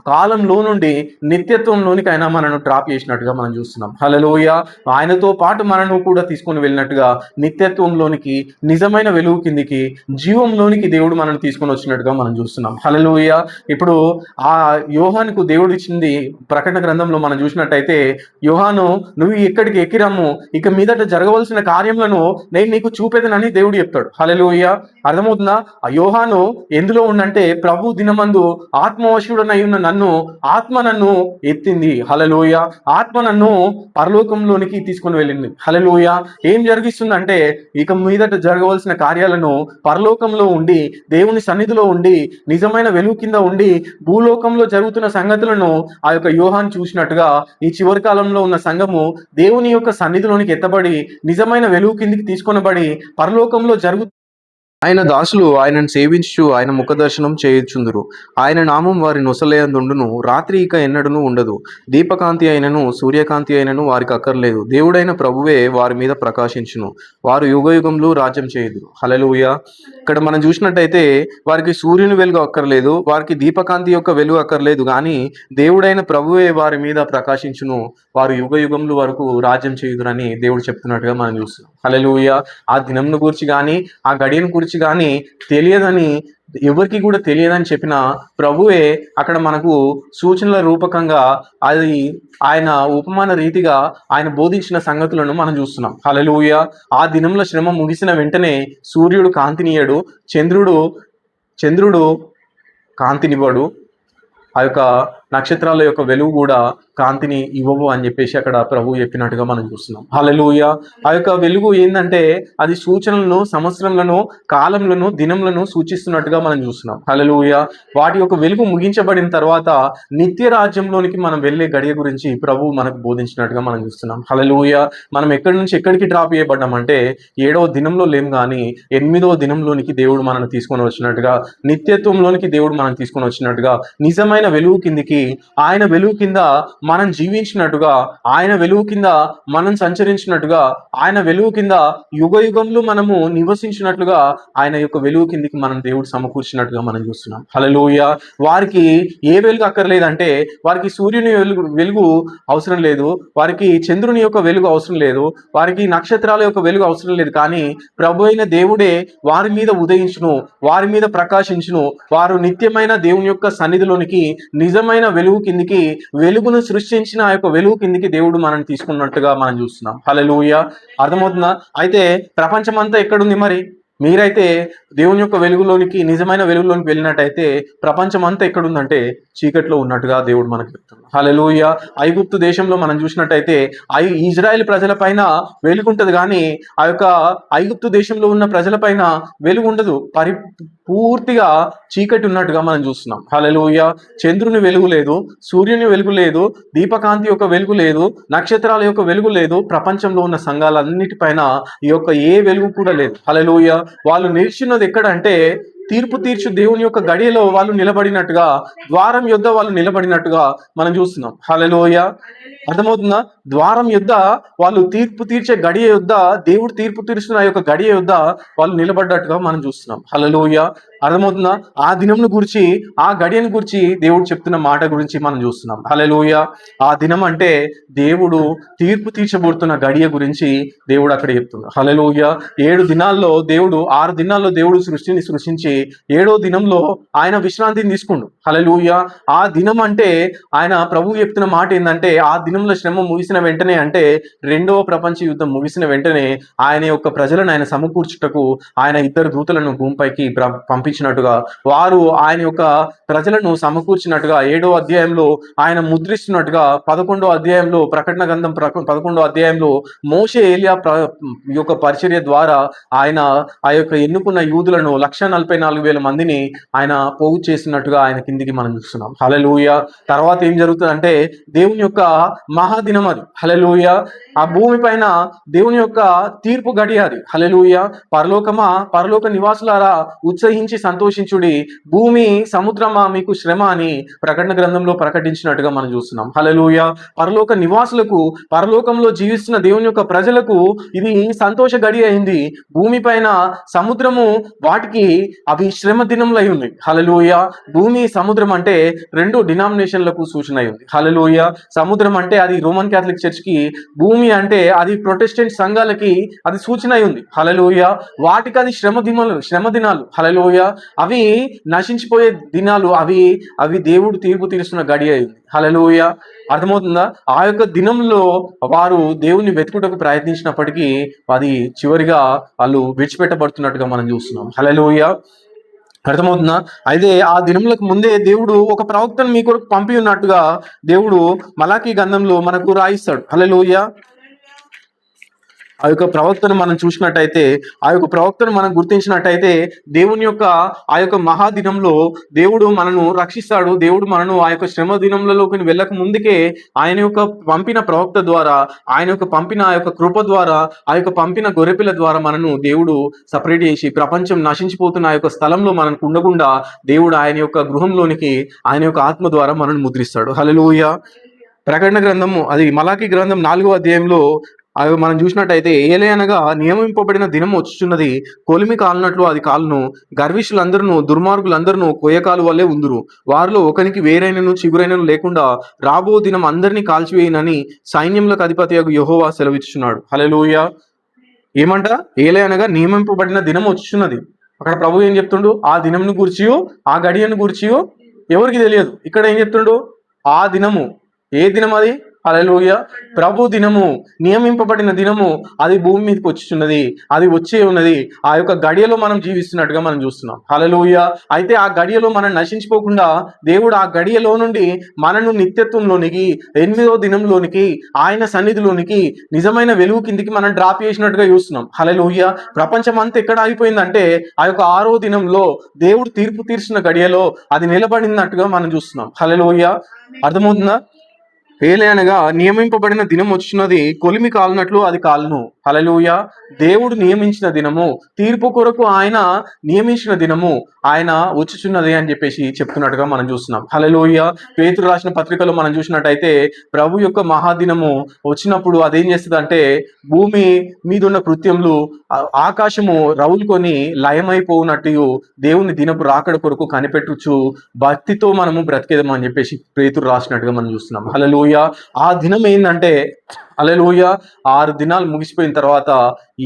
[SPEAKER 1] కాలంలో నుండి నిత్యత్వంలోనికి ఆయన మనను డ్రాప్ చేసినట్టుగా మనం చూస్తున్నాం. హల్లెలూయా. ఆయనతో పాటు మనను కూడా తీసుకొని వెళ్ళినట్టుగా నిత్యత్వంలోనికి, నిజమైన వెలుగు కిందికి, జీవంలోనికి దేవుడు మనల్ని తీసుకొని వచ్చినట్టుగా మనం చూస్తున్నాం. హల్లెలూయా. ఇప్పుడు ఆ యోహానుకు దేవుడు ఇచ్చింది ప్రకటన గ్రంథంలో మనం చూసినట్టయితే, యోహాను నువ్వు ఇక్కడికి ఎక్కిరమ్ము, ఇక మీదట జరగవలసిన కార్యములను నేను నీకు చూపెదనని దేవుడు చెప్తాడు. హల్లెలూయా. అర్థమవుతుందా? ఆ యోహాను ఎందులో ఉండంటే ప్రభు దినమందు ఆత్మవశుడనై ఉన్న నన్ను ఎత్తింది. హల్లెలూయా. ఆత్మ నన్ను పరలోకంలోనికి తీసుకొని వెళ్ళింది. హల్లెలూయా. ఏం జరిగిస్తుందంటే ఇక మీదట జరగవలసిన కార్యాలను పరలోకంలో ఉండి, దేవుని సన్నిధిలో ఉండి, నిజమైన వెలుగు కింద ఉండి, భూలోకంలో జరుగుతున్న సంగతులను ఆ యొక్క యోహాను చూసినట్టుగా ఈ చివరి కాలంలో ఉన్న సంఘము దేవుని యొక్క సన్నిధిలోనికి ఎత్తబడి, నిజమైన వెలుగు కిందికి తీసుకొనబడి పరలోకంలో ఆయన దాసులు ఆయనను సేవించు ఆయన ముఖదర్శనం చేయుచుందురు. ఆయన నామం వారి నొసలేయందుండును. రాత్రి ఇక ఎన్నడూను ఉండదు. దీపకాంతి అయినను సూర్యకాంతి అయినను వారికి అక్కర్లేదు. దేవుడైన ప్రభువే వారి మీద ప్రకాశించును. వారు యుగయుగంలో రాజ్యం చేయుదురు. హల్లెలూయా. ఇక్కడ మనం చూసినట్టయితే వారికి సూర్యుని వెలుగు అక్కర్లేదు, వారికి దీపకాంతి యొక్క వెలుగు అక్కర్లేదు, కానీ దేవుడైన ప్రభువే వారి మీద ప్రకాశించును. వారు యుగయుగంలో వరకు రాజ్యం చేయుదురని దేవుడు చెప్తున్నట్టుగా మనం చూస్తున్నాం. హల్లెలూయా. ఆ దినంను గురించి కానీ, ఆ గడియను గురించి కానీ తెలియదని, ఎవరికి కూడా తెలియదని చెప్పిన ప్రభువే అక్కడ మనకు సూచనల రూపకంగా అది ఆయన ఉపమాన రీతిగా ఆయన బోధించిన సంగతులను మనం చూస్తున్నాం. హల్లెలూయా. ఆ దినంలో శ్రమ ముగిసిన వెంటనే సూర్యుడు కాంతినియడు, చంద్రుడు కాంతినివ్వడు, ఆ యొక్క నక్షత్రాల యొక్క వెలుగు కూడా కాంతిని ఇవ్వవు అని చెప్పేసి అక్కడ ప్రభు చెప్పినట్టుగా మనం చూస్తున్నాం. హల్లెలూయా. ఆ యొక్క వెలుగు ఏంటంటే అది సూచనలను, సంవత్సరంలను, కాలంలను, దినములను సూచిస్తున్నట్టుగా మనం చూస్తున్నాం. హల్లెలూయా. వాటి యొక్క వెలుగు ముగించబడిన తర్వాత నిత్య రాజ్యంలోనికి మనం వెళ్ళే గడియ గురించి ప్రభు మనకు బోధించినట్టుగా మనం చూస్తున్నాం. హల్లెలూయా. మనం ఎక్కడి నుంచి ఎక్కడికి డ్రాప్ చేయబడ్డామంటే 7వ దినంలో లేం కానీ 8వ దినంలోనికి దేవుడు మనల్ని తీసుకొని వచ్చినట్టుగా, నిత్యత్వంలోనికి దేవుడు మనం తీసుకొని వచ్చినట్టుగా, నిజమైన వెలుగు కిందికి, ఆయన వెలుగు కింద మనం జీవించినట్టుగా, ఆయన వెలుగు కింద మనం సంచరించినట్టుగా, ఆయన వెలుగు కింద యుగయుగంలో మనము నివసించినట్లుగా ఆయన యొక్క వెలుగు కిందికి మనం దేవుడు సమకూర్చినట్టుగా మనం చూస్తున్నాం. హల్లెలూయా. వారికి ఏ వెలుగు అక్కర్లేదంటే వారికి సూర్యుని వెలుగు అవసరం లేదు, వారికి చంద్రుని యొక్క వెలుగు అవసరం లేదు, వారికి నక్షత్రాల యొక్క వెలుగు అవసరం లేదు, కానీ ప్రభు అయిన దేవుడే వారి మీద ఉదయించును, వారి మీద ప్రకాశించును. వారు నిత్యమైన దేవుని యొక్క సన్నిధిలోనికి, నిజమైన వెలుగు కిందికి, వెలుగును సృష్టించిన ఆ యొక్క వెలుగు కిందికి దేవుడు మనం తీసుకున్నట్టుగా మనం చూస్తున్నాం. హల్లెలూయా. అర్థమవుతుందా? అయితే ప్రపంచమంతా ఎక్కడుంది మరి? మీరైతే దేవుని యొక్క వెలుగులోనికి, నిజమైన వెలుగులోనికి వెళ్ళినట్టయితే ప్రపంచం అంతా ఎక్కడుందంటే చీకట్లో ఉన్నట్టుగా దేవుడు మనకు చెప్తున్నాడు. హల్లెలూయా. ఐగుప్తు దేశంలో మనం చూసినట్టయితే ఇజ్రాయెల్ ప్రజల పైన వెలుగుంటది, కానీ ఆ యొక్క ఐగుప్తు దేశంలో ఉన్న ప్రజల పైన వెలుగు ఉండదు. పూర్తిగా చీకటి ఉన్నట్టుగా మనం చూస్తున్నాం. హల్లెలూయా. చంద్రుని వెలుగు లేదు, సూర్యుని వెలుగు లేదు, దీపకాంతి యొక్క వెలుగు లేదు, నక్షత్రాల యొక్క వెలుగు లేదు. ప్రపంచంలో ఉన్న సంఘాలన్నిటిపైన ఈ యొక్క ఏ వెలుగు కూడా లేదు. హల్లెలూయా. వాళ్ళు నిలిచినది ఎక్కడ అంటే తీర్పు తీర్చు దేవుని యొక్క గడియలో వాళ్ళు నిలబడినట్టుగా, ద్వారం యొద్ద వాళ్ళు నిలబడినట్టుగా మనం చూస్తున్నాం. హల్లెలూయా. అర్థమవుతుందా? ద్వారం యొద్ద వాళ్ళు తీర్పు తీర్చే గడియ యొద్ద, దేవుడు తీర్పు తీర్చున్న ఆ యొక్క గడియ యొద్ద వాళ్ళు నిలబడ్డట్టుగా మనం చూస్తున్నాం. హల్లెలూయా. అర్థమవుతుందా? ఆ దినంను గురించి, ఆ గడియను గురించి దేవుడు చెప్తున్న మాట గురించి మనం చూస్తున్నాం. హల్లెలూయా. ఆ దినం అంటే దేవుడు తీర్పు తీర్చబడుతున్న గడియ గురించి దేవుడు అక్కడ చెప్తున్నాడు. హల్లెలూయా. 6 దినాల్లో దేవుడు, 6 దినాల్లో దేవుడు సృష్టిని సృష్టించి 7వ దినంలో ఆయన విశ్రాంతిని తీసుకుండు. హల్లెలూయా. ఆ దినం అంటే ఆయన ప్రభువు చెప్తున్న మాట ఏంటంటే ఆ దినంలో శ్రమ ముగిసిన వెంటనే, అంటే 2వ ప్రపంచ యుద్ధం ముగిసిన వెంటనే ఆయన యొక్క ప్రజలను ఆయన సమకూర్చుటకు ఆయన 2 దూతలను భూమిపైకి పంపించి పంపించినట్టుగా, వారు ఆయన యొక్క ప్రజలను సమకూర్చినట్టుగా 7వ అధ్యాయంలో ఆయన ముద్రిస్తున్నట్టుగా, 11వ అధ్యాయంలో ప్రకటన గ్రంథం 11వ అధ్యాయంలో మోషే ఏలియా యొక్క పరిచర్య ద్వారా ఆయన ఆ యొక్క ఎన్నుకున్న యూదులను 1,44,000 మందిని ఆయన పోగు చేసినట్టుగా ఆయన కిందికి మనం చూస్తున్నాం. హల్లెలూయా. తర్వాత ఏం జరుగుతుందంటే దేవుని యొక్క మహాదినం అది. హల్లెలూయా. ఆ భూమి పైన దేవుని యొక్క తీర్పు గడియ అది. హల్లెలూయా. పరలోక నివాసులారా ఉత్సహించి సంతోషించుడి, భూమి సముద్రమా మీకు శ్రమ అని ప్రకటన గ్రంథంలో ప్రకటించినట్టుగా మనం చూస్తున్నాం. హల్లెలూయా. పరలోక నివాసులకు, పరలోకంలో జీవిస్తున్న దేవుని యొక్క ప్రజలకు ఇది సంతోష గడియ అయింది. భూమి పైన సముద్రము వాటికి అవి శ్రమ దినములు అయి ఉన్నాయి. హల్లెలూయా. భూమి సముద్రం అంటే 2 డినామినేషన్లకు సూచన అయి ఉంది. హల్లెలూయా. సముద్రం అంటే అది రోమన్ క్యాథలిక్ చర్చ్ కి, భూమి అంటే అది ప్రొటెస్టెంట్ సంఘాలకి అది సూచన అయి ఉంది. హల్లెలూయా. వాటికి అది శ్రమ దినాలు. హల్లెలూయా. అవి నశించిపోయే దినాలు, అవి దేవుడు తీర్పు తీరుస్తున్న గడియ అయింది. హల్లెలూయా. అర్థమవుతుందా? ఆ యొక్క దినంలో వారు దేవుని వెతుకుటకు ప్రయత్నించినప్పటికీ అది చివరిగా వాళ్ళు విడిచిపెట్టబడుతున్నట్టుగా మనం చూస్తున్నాం. హల్లెలూయా. అర్థమవుతుందా? అయితే ఆ దినములకు ముందే దేవుడు ఒక ప్రవక్తను మీ కొరకు పంపి ఉన్నట్టుగా దేవుడు మలాకీ గ్రంథంలో మనకు రాయిస్తాడు. హల్లెలూయా. ఆ యొక్క ప్రవక్తను మనం చూసినట్టయితే, ఆ యొక్క ప్రవక్తను మనం గుర్తించినట్టయితే, దేవుని యొక్క ఆ యొక్క మహాదినంలో దేవుడు మనను రక్షిస్తాడు. దేవుడు మనను ఆ యొక్క శ్రమ దినములలోకి వెళ్ళక ముందుకే ఆయన యొక్క పంపిన ప్రవక్త ద్వారా, ఆయన యొక్క పంపిన ఆ యొక్క కృప ద్వారా, ఆ యొక్క పంపిన గొర్రెపిల్ల ద్వారా మనను దేవుడు సపరేట్ చేసి ప్రపంచం నశించిపోతున్న ఆ యొక్క స్థలంలో మనకు ఉండకుండా దేవుడు ఆయన యొక్క గృహంలోనికి ఆయన యొక్క ఆత్మ ద్వారా మనను ముద్రిస్తాడు. హల్లెలూయా. ప్రకటన గ్రంథము అది మలాకీ గ్రంథం 4వ అధ్యాయంలో అవి మనం చూసినట్టయితే, ఏలయనగా నియమింపబడిన దినం వచ్చుచున్నది, కొలిమి కాలినట్లు అది కాలును, గర్విష్ఠులందరూ దుర్మార్గులందరూ కొయ్యకాలు వల్లే ఉందురు, వారిలో ఒకనికి వేరైనను చిగురైనను లేకుండా రాబో దినం అందరినీ కాల్చివేయనని సైన్యములకు అధిపతి యెహోవా సెలవిచ్చుచున్నాడు. హల్లెలూయా. ఏమంట? ఏలయనగా నియమింపబడిన దినం వచ్చుచున్నది. అక్కడ ప్రభు ఏం చెప్తుండు? ఆ దినంను గూర్చియో ఆ గడియను గూర్చియో ఎవరికి తెలియదు. ఇక్కడ ఏం చెప్తుండు? ఆ దినము. ఏ దినం అది? హల్లెలూయా. ప్రభు దినము, నియమింపబడిన దినము అది భూమి మీదకి వచ్చుచున్నది, అది వచ్చే ఉన్నది. ఆ యొక్క గడియలో మనం జీవిస్తున్నట్టుగా మనం చూస్తున్నాం. హల్లెలూయా. అయితే ఆ గడియలో మనం నశించిపోకుండా దేవుడు ఆ గడియలో నుండి మనను నిత్యత్వంలోనికి, 8వ దినంలోనికి, ఆయన సన్నిధిలోనికి, నిజమైన వెలుగు కిందికి మనం డ్రాప్ చేసినట్టుగా చూస్తున్నాం. హల్లెలూయా. ప్రపంచం అంతా ఎక్కడ ఆగిపోయిందంటే ఆ యొక్క 6వ దినంలో దేవుడు తీర్పు తీర్చిన గడియలో అది నిలబడినట్టుగా మనం చూస్తున్నాం. హల్లెలూయా. అర్థమవుతుందా? ఏలయనగా నియమింపబడిన దినం వచ్చినది, కొలిమి కాలినట్లు అది కాలును. హల్లెలూయా. దేవుడు నియమించిన దినము, తీర్పు కొరకు ఆయన నియమించిన దినము ఆయన వచ్చుచున్నది అని చెప్పేసి చెప్తున్నట్టుగా మనం చూస్తున్నాం. హల్లెలూయా. పేతురు రాసిన పత్రికలో మనం చూసినట్టయితే, ప్రభు యొక్క మహాదినము వచ్చినప్పుడు అదేం చేస్తుంది అంటే, భూమి మీద ఉన్న కృత్యములు, ఆకాశము రౌలుకొని లయమైపోనట్టు దేవుని దినపు రాకడ కొరకు కనిపెట్టుచు భక్తితో మనము బ్రతికేదము అని చెప్పేసి పేతురు రాసినట్టుగా మనం చూస్తున్నాం. హల్లెలూయా. ఆ దినం ఏంటంటే, హల్లెలూయా, 6 దినాలు ముగిసిపోయిన తర్వాత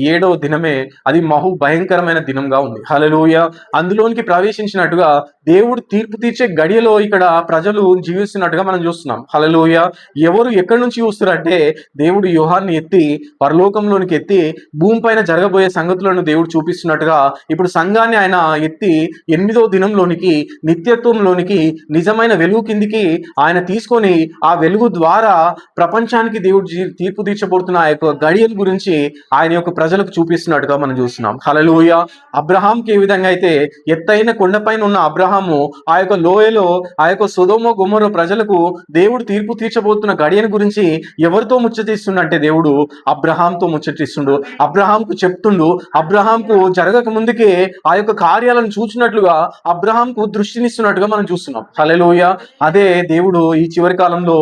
[SPEAKER 1] 7వ దినమే అది భయంకరమైన దినంగా ఉంది. హల్లెలూయా. అందులోనికి ప్రవేశించినట్టుగా దేవుడు తీర్పు తీర్చే గడియలో ఇక్కడ ప్రజలు జీవిస్తున్నట్టుగా మనం చూస్తున్నాం. హల్లెలూయా. ఎవరు ఎక్కడి నుంచి చూస్తారంటే, దేవుడు యోహాన్ని ఎత్తి పరలోకంలోనికి ఎత్తి భూమి పైన జరగబోయే సంగతులను దేవుడు చూపిస్తున్నట్టుగా ఇప్పుడు సంఘాన్ని ఆయన ఎత్తి 8వ దినంలోనికి, నిత్యత్వంలోనికి, నిజమైన వెలుగు కిందికి ఆయన తీసుకొని ఆ వెలుగు ద్వారా ప్రపంచానికి దేవుడు తీర్పు తీర్చబడుతున్న ఆ యొక్క గడియల గురించి ఆయన యొక్క ప్రజలకు చూపిస్తున్నట్టుగా మనం చూస్తున్నాం. హల్లెలూయా. అబ్రహాంకి ఏ విధంగా అయితే ఎత్తైన కొండపైన ఉన్న అబ్రహాము ఆ యొక్క లోయలో ఆ యొక్క సొదొమ గొమొర్రా ప్రజలకు దేవుడు తీర్పు తీర్చబోతున్న గడియను గురించి ఎవరితో ముచ్చటిస్తుండంటే దేవుడు అబ్రహాంతో ముచ్చటిస్తుండు. అబ్రహాంకు చెప్తుండు. అబ్రహాంకు జరగక ముందుకే ఆ యొక్క కార్యాలను చూచినట్లుగా అబ్రహాంకు దృష్టినిస్తున్నట్టుగా మనం చూస్తున్నాం. హల్లెలూయా. అదే దేవుడు ఈ చివరి కాలంలో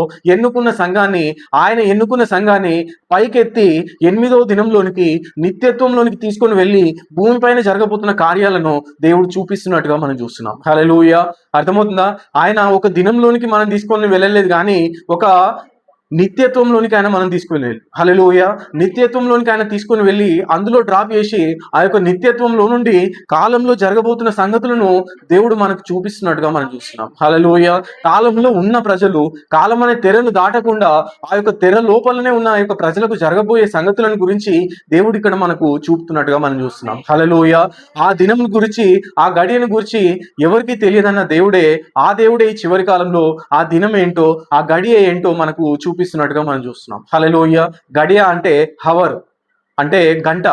[SPEAKER 1] ఆయన ఎన్నుకున్న సంఘాన్ని పైకెత్తి 8వ దినంలోనికి, నిత్యత్వంలోనికి తీసుకొని వెళ్ళి భూమిపైన జరగబోతున్న కార్యాలను దేవుడు చూపిస్తున్నట్టుగా మనం చూస్తున్నాం. హల్లెలూయా. అర్థమవుతుందా? ఆయన ఒక దినంలోనికి మనం తీసుకొని వెళ్ళలేదు, కానీ ఒక నిత్యత్వంలోనికి ఆయన మనం తీసుకుని వెళ్ళి, హల్లెలూయా, నిత్యత్వంలోనికి ఆయన తీసుకుని వెళ్ళి అందులో డ్రాప్ చేసి ఆ యొక్క నిత్యత్వంలో నుండి కాలంలో జరగబోతున్న సంగతులను దేవుడు మనకు చూపిస్తున్నట్టుగా మనం చూస్తున్నాం. హల్లెలూయా. కాలంలో ఉన్న ప్రజలు కాలం అనే తెరను దాటకుండా ఆ యొక్క తెర లోపలనే ఉన్న ఆ యొక్క ప్రజలకు జరగబోయే సంగతులను గురించి దేవుడు ఇక్కడ మనకు చూపుతున్నట్టుగా మనం చూస్తున్నాం. హల్లెలూయా. ఆ దినం గురించి, ఆ గడియను గురించి ఎవరికి తెలియదన్న దేవుడే, ఆ దేవుడే ఈ చివరి కాలంలో ఆ దినం ఏంటో, ఆ గడియ ఏంటో మనకు చూపిస్తున్నట్టుగా మనం చూస్తున్నాం. హల్లెలూయా. గడియ అంటే హవర్, అంటే గంట.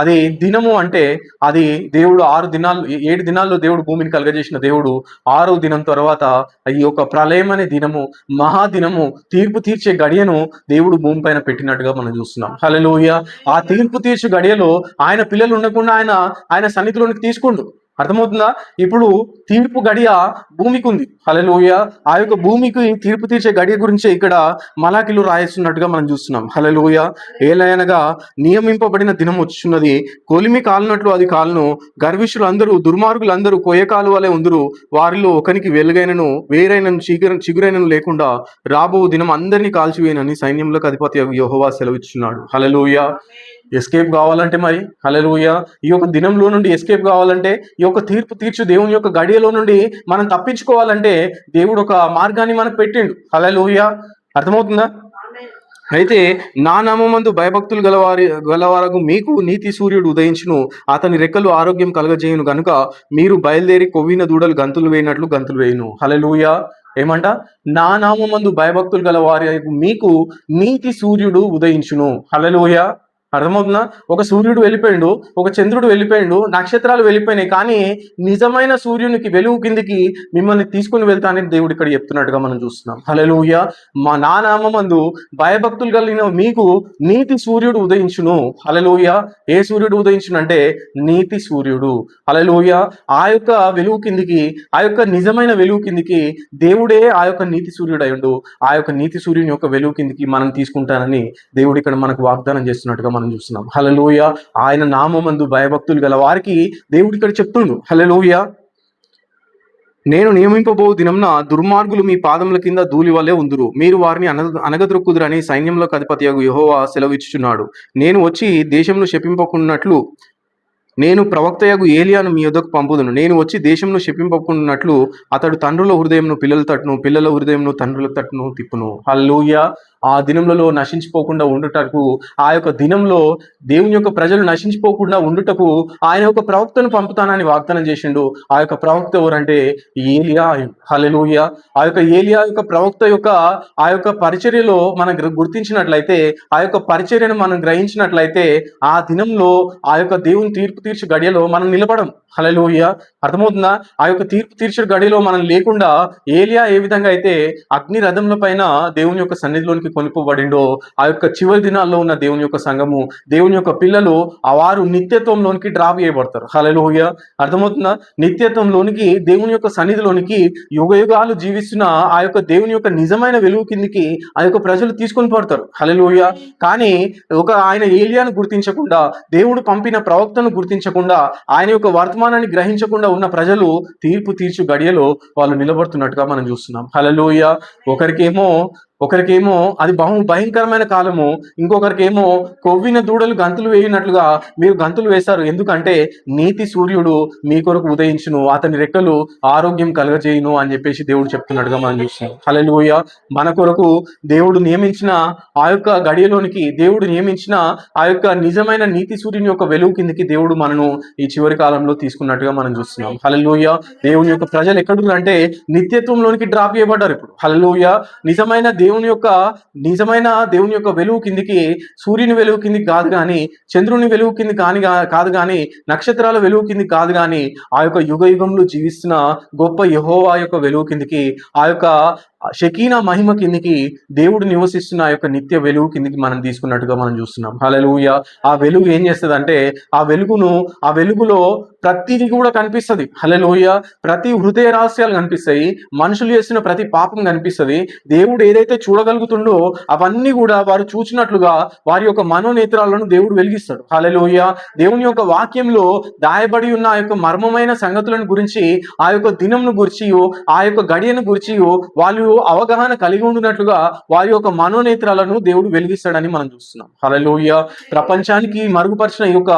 [SPEAKER 1] అది దినము అంటే అది దేవుడు 7 దినాల్లో దేవుడు భూమిని కలగజేసిన దేవుడు 6వ దినం తర్వాత ఈ యొక్క ప్రళయం అనే దినము, మహాదినము, తీర్పు తీర్చే గడియను దేవుడు భూమి పైన పెట్టినట్టుగా మనం చూస్తున్నాం. హల్లెలూయా. ఆ తీర్పు తీర్చే గడియలో ఆయన పిల్లలు ఉండకుండా ఆయన సన్నిధిలోనికి తీసుకుండు. అర్థమవుతుందా? ఇప్పుడు తీర్పు గడియ భూమికి ఉంది. హల్లెలూయా. ఆ యొక్క భూమికి తీర్పు తీర్చే గడియ గురించి ఇక్కడ మలాకిలో రాయిస్తున్నట్టుగా మనం చూస్తున్నాం. హల్లెలూయా. ఏలయనగా నియమింపబడిన దినం వచ్చున్నది, కొలిమి కాలినట్లు అది కాలును, గర్విష్ఠులందరూ దుర్మార్గులందరూ కొయ్యకాలు వలె ఉందురు, వారిలో ఒకనికి వెలుగైనను వేరైనను చిగురైనను లేకుండా రాబో దినం అందరినీ కాల్చివేయనని సైన్యములకు అధిపతి యెహోవా సెలవిచ్చున్నాడు. హల్లెలూయా. ఎస్కేప్ కావాలంటే మరి, హల్లెలూయా, ఈ యొక్క దినంలో నుండి ఎస్కేప్ కావాలంటే, ఈ యొక్క తీర్పు తీర్చు దేవుని యొక్క గడియలో నుండి మనం తప్పించుకోవాలంటే దేవుడు ఒక మార్గాన్ని మనకు పెట్టిండు. హల్లెలూయా. అర్థమవుతుందా? అయితే నా నామమందు భయభక్తులు గలవారగు మీకు నీతి సూర్యుడు ఉదయించును, అతని రెక్కలు ఆరోగ్యం కలగజేయును గనుక మీరు బయలుదేరి కొవ్విన దూడలు గంతులు వేయినట్లు గంతులు వేయును. హల్లెలూయా. ఏమంట? నా నామమందు భయభక్తులు గలవారి మీకు నీతి సూర్యుడు ఉదయించును. హల్లెలూయా. అర్థమవుతుందా? ఒక సూర్యుడు వెళ్ళిపోయిండు, ఒక చంద్రుడు వెళ్ళిపోయిండు, నక్షత్రాలు వెళ్ళిపోయినాయి, కానీ నిజమైన సూర్యునికి వెలుగు కిందికి మిమ్మల్ని తీసుకుని వెళ్తానని దేవుడు ఇక్కడ చెప్తున్నట్టుగా మనం చూస్తున్నాం. హల్లెలూయా. నా నామమందు భయభక్తులు కలిగిన మీకు నీతి సూర్యుడు ఉదయించును. హల్లెలూయా. ఏ సూర్యుడు ఉదయించును అంటే నీతి సూర్యుడు. హల్లెలూయా. ఆ యొక్క వెలుగు కిందికి, ఆ యొక్క నిజమైన వెలుగు కిందికి దేవుడే ఆ యొక్క నీతి సూర్యుడు అయ్యుండు. ఆ యొక్క నీతి సూర్యుని యొక్క వెలుగు కిందికి మనం తీసుకుంటానని దేవుడు ఇక్కడ మనకు వాగ్దానం చేస్తున్నట్టుగా మనం చూస్తున్నాం. హల్లెలూయా. ఆయన నామమందు భయభక్తులు గల వారికి దేవుడు ఇక్కడ చెప్తుండు. హల్లెలూయా. నేను నియమింపబో దినంన దుర్మార్గులు మీ పాదముల కింద ధూళి వలె ఉందురు, మీరు వారిని అనగద్రొక్కుదురని సైన్యంలో అధిపతియగు యెహోవా సెలవిచ్చుచున్నాడు. నేను వచ్చి దేశంను శపింపకున్నట్లు నేను ప్రవక్తయగు ఏలియాను మీ యొద్దకు పంపుదును. నేను వచ్చి దేశంను శపింపకున్నట్లు అతడు తండ్రుల హృదయంను పిల్లల తట్టును, పిల్లల హృదయంను తండ్రుల తట్టును తిప్పును. హల్లెలూయా. ఆ దినంలో నశించిపోకుండా ఉండుటకు, ఆ యొక్క దినంలో దేవుని యొక్క ప్రజలు నశించిపోకుండా ఉండుటకు ఆయన ఒక ప్రవక్తను పంపుతానని వాగ్దానం చేసిండు. ఆ యొక్క ప్రవక్త ఎవరంటే ఏలియా. హల్లెలూయా. ఆ యొక్క ఏలియా యొక్క ప్రవక్త యొక్క ఆ యొక్క పరిచర్యలో మనం గుర్తించినట్లయితే, ఆ యొక్క పరిచర్యను మనం గ్రహించినట్లయితే, ఆ దినంలో ఆ యొక్క దేవుని తీర్పు తీర్చు గడియలో మనం నిలబడం. హల్లెలూయా. అర్థమవుతుందా? ఆ యొక్క తీర్పు తీర్చు గడియలో మనం లేకుండా ఏలియా ఏ విధంగా అయితే అగ్ని రథముల పైన దేవుని యొక్క సన్నిధిలోనికి కొనుక్కోబడిండో, ఆ యొక్క చివరి దినాల్లో ఉన్న దేవుని యొక్క సంఘము, దేవుని యొక్క పిల్లలు వారు నిత్యత్వంలోనికి డ్రాప్ చేయబడతారు. హల్లెలూయా. అర్థమవుతుందా? నిత్యత్వంలోనికి, దేవుని యొక్క సన్నిధిలోనికి యుగ యుగాలు జీవిస్తున్న ఆ యొక్క దేవుని యొక్క నిజమైన వెలుగు కిందికి ఆ యొక్క ప్రజలు తీసుకొని పడతారు. హల్లెలూయా. కానీ ఆయన ఏలియాను గుర్తించకుండా, దేవుడు పంపిన ప్రవక్తను గుర్తించకుండా, ఆయన యొక్క వర్తమానాన్ని గ్రహించకుండా ఉన్న ప్రజలు తీర్పు తీర్చు గడియలో వాళ్ళు నిలబడుతున్నట్టుగా మనం చూస్తున్నాం. హల్లెలూయా. ఒకరికేమో అది భయంకరమైన కాలము, ఇంకొకరికేమో కొవ్విన దూడలు గంతులు వేయినట్లుగా మీరు గంతులు వేశారు, ఎందుకంటే నీతి సూర్యుడు మీ కొరకు ఉదయించును, అతని రెక్కలు ఆరోగ్యం కలగజేయును అని చెప్పేసి దేవుడు చెప్తున్నట్టుగా మనం చూస్తున్నాం. హల్లెలూయా. మన కొరకు దేవుడు నియమించిన ఆ యొక్క గడియలోనికి, దేవుడు నియమించిన ఆ యొక్క నిజమైన నీతి సూర్యుని యొక్క వెలుగు కిందికి దేవుడు మనను ఈ చివరి కాలంలో తీసుకున్నట్టుగా మనం చూస్తున్నాం. హల్లెలూయా. దేవుని యొక్క ప్రజలు ఎక్కడున్నారు అంటే నిత్యత్వంలోనికి డ్రాప్ చేయబడ్డారు ఇప్పుడు. హల్లెలూయా. నిజమైన దేవుని యొక్క వెలుగు కిందికి, సూర్యుని వెలుగు కిందికి కాదు కానీ, చంద్రుని వెలుగు కింది కాదు కానీ, నక్షత్రాల వెలుగు కిందికి కాదు కానీ, ఆ యొక్క యుగ యుగంలో జీవిస్తున్న గొప్ప యెహోవా యొక్క వెలుగు కిందికి, ఆ యొక్క షకీనా మహిమ కిందికి దేవుడు నివసిస్తున్న ఆ యొక్క నిత్య వెలుగు కిందికి మనం తీసుకున్నట్టుగా మనం చూస్తున్నాం. హల్లెలూయా. ఆ వెలుగు ఏం చేస్తుంది అంటే, ఆ వెలుగులో ప్రతిది కూడా కనిపిస్తుంది. హల్లెలూయా. ప్రతి హృదయ రహస్యాలు కనిపిస్తాయి, మనుషులు చేస్తున్న ప్రతి పాపం కనిపిస్తుంది. దేవుడు ఏదైతే చూడగలుగుతుండో అవన్నీ కూడా వారు చూచినట్లుగా వారి యొక్క మనోనేత్రాలను దేవుడు వెలిగిస్తాడు. హల్లెలూయా. దేవుని యొక్క వాక్యంలో దాయబడి ఉన్న ఆ యొక్క మర్మమైన సంగతులను గురించి, ఆ యొక్క దినంను గురించి, ఆ యొక్క గడియను గురించి వాళ్ళు అవగాహన కలిగి ఉండినట్లుగా వారి యొక్క మనోనేత్రాలను దేవుడు వెలిగిస్తాడని మనం చూస్తున్నాం. హల్లెలూయా. ప్రపంచానికి మరుగుపరిచిన ఈ యొక్క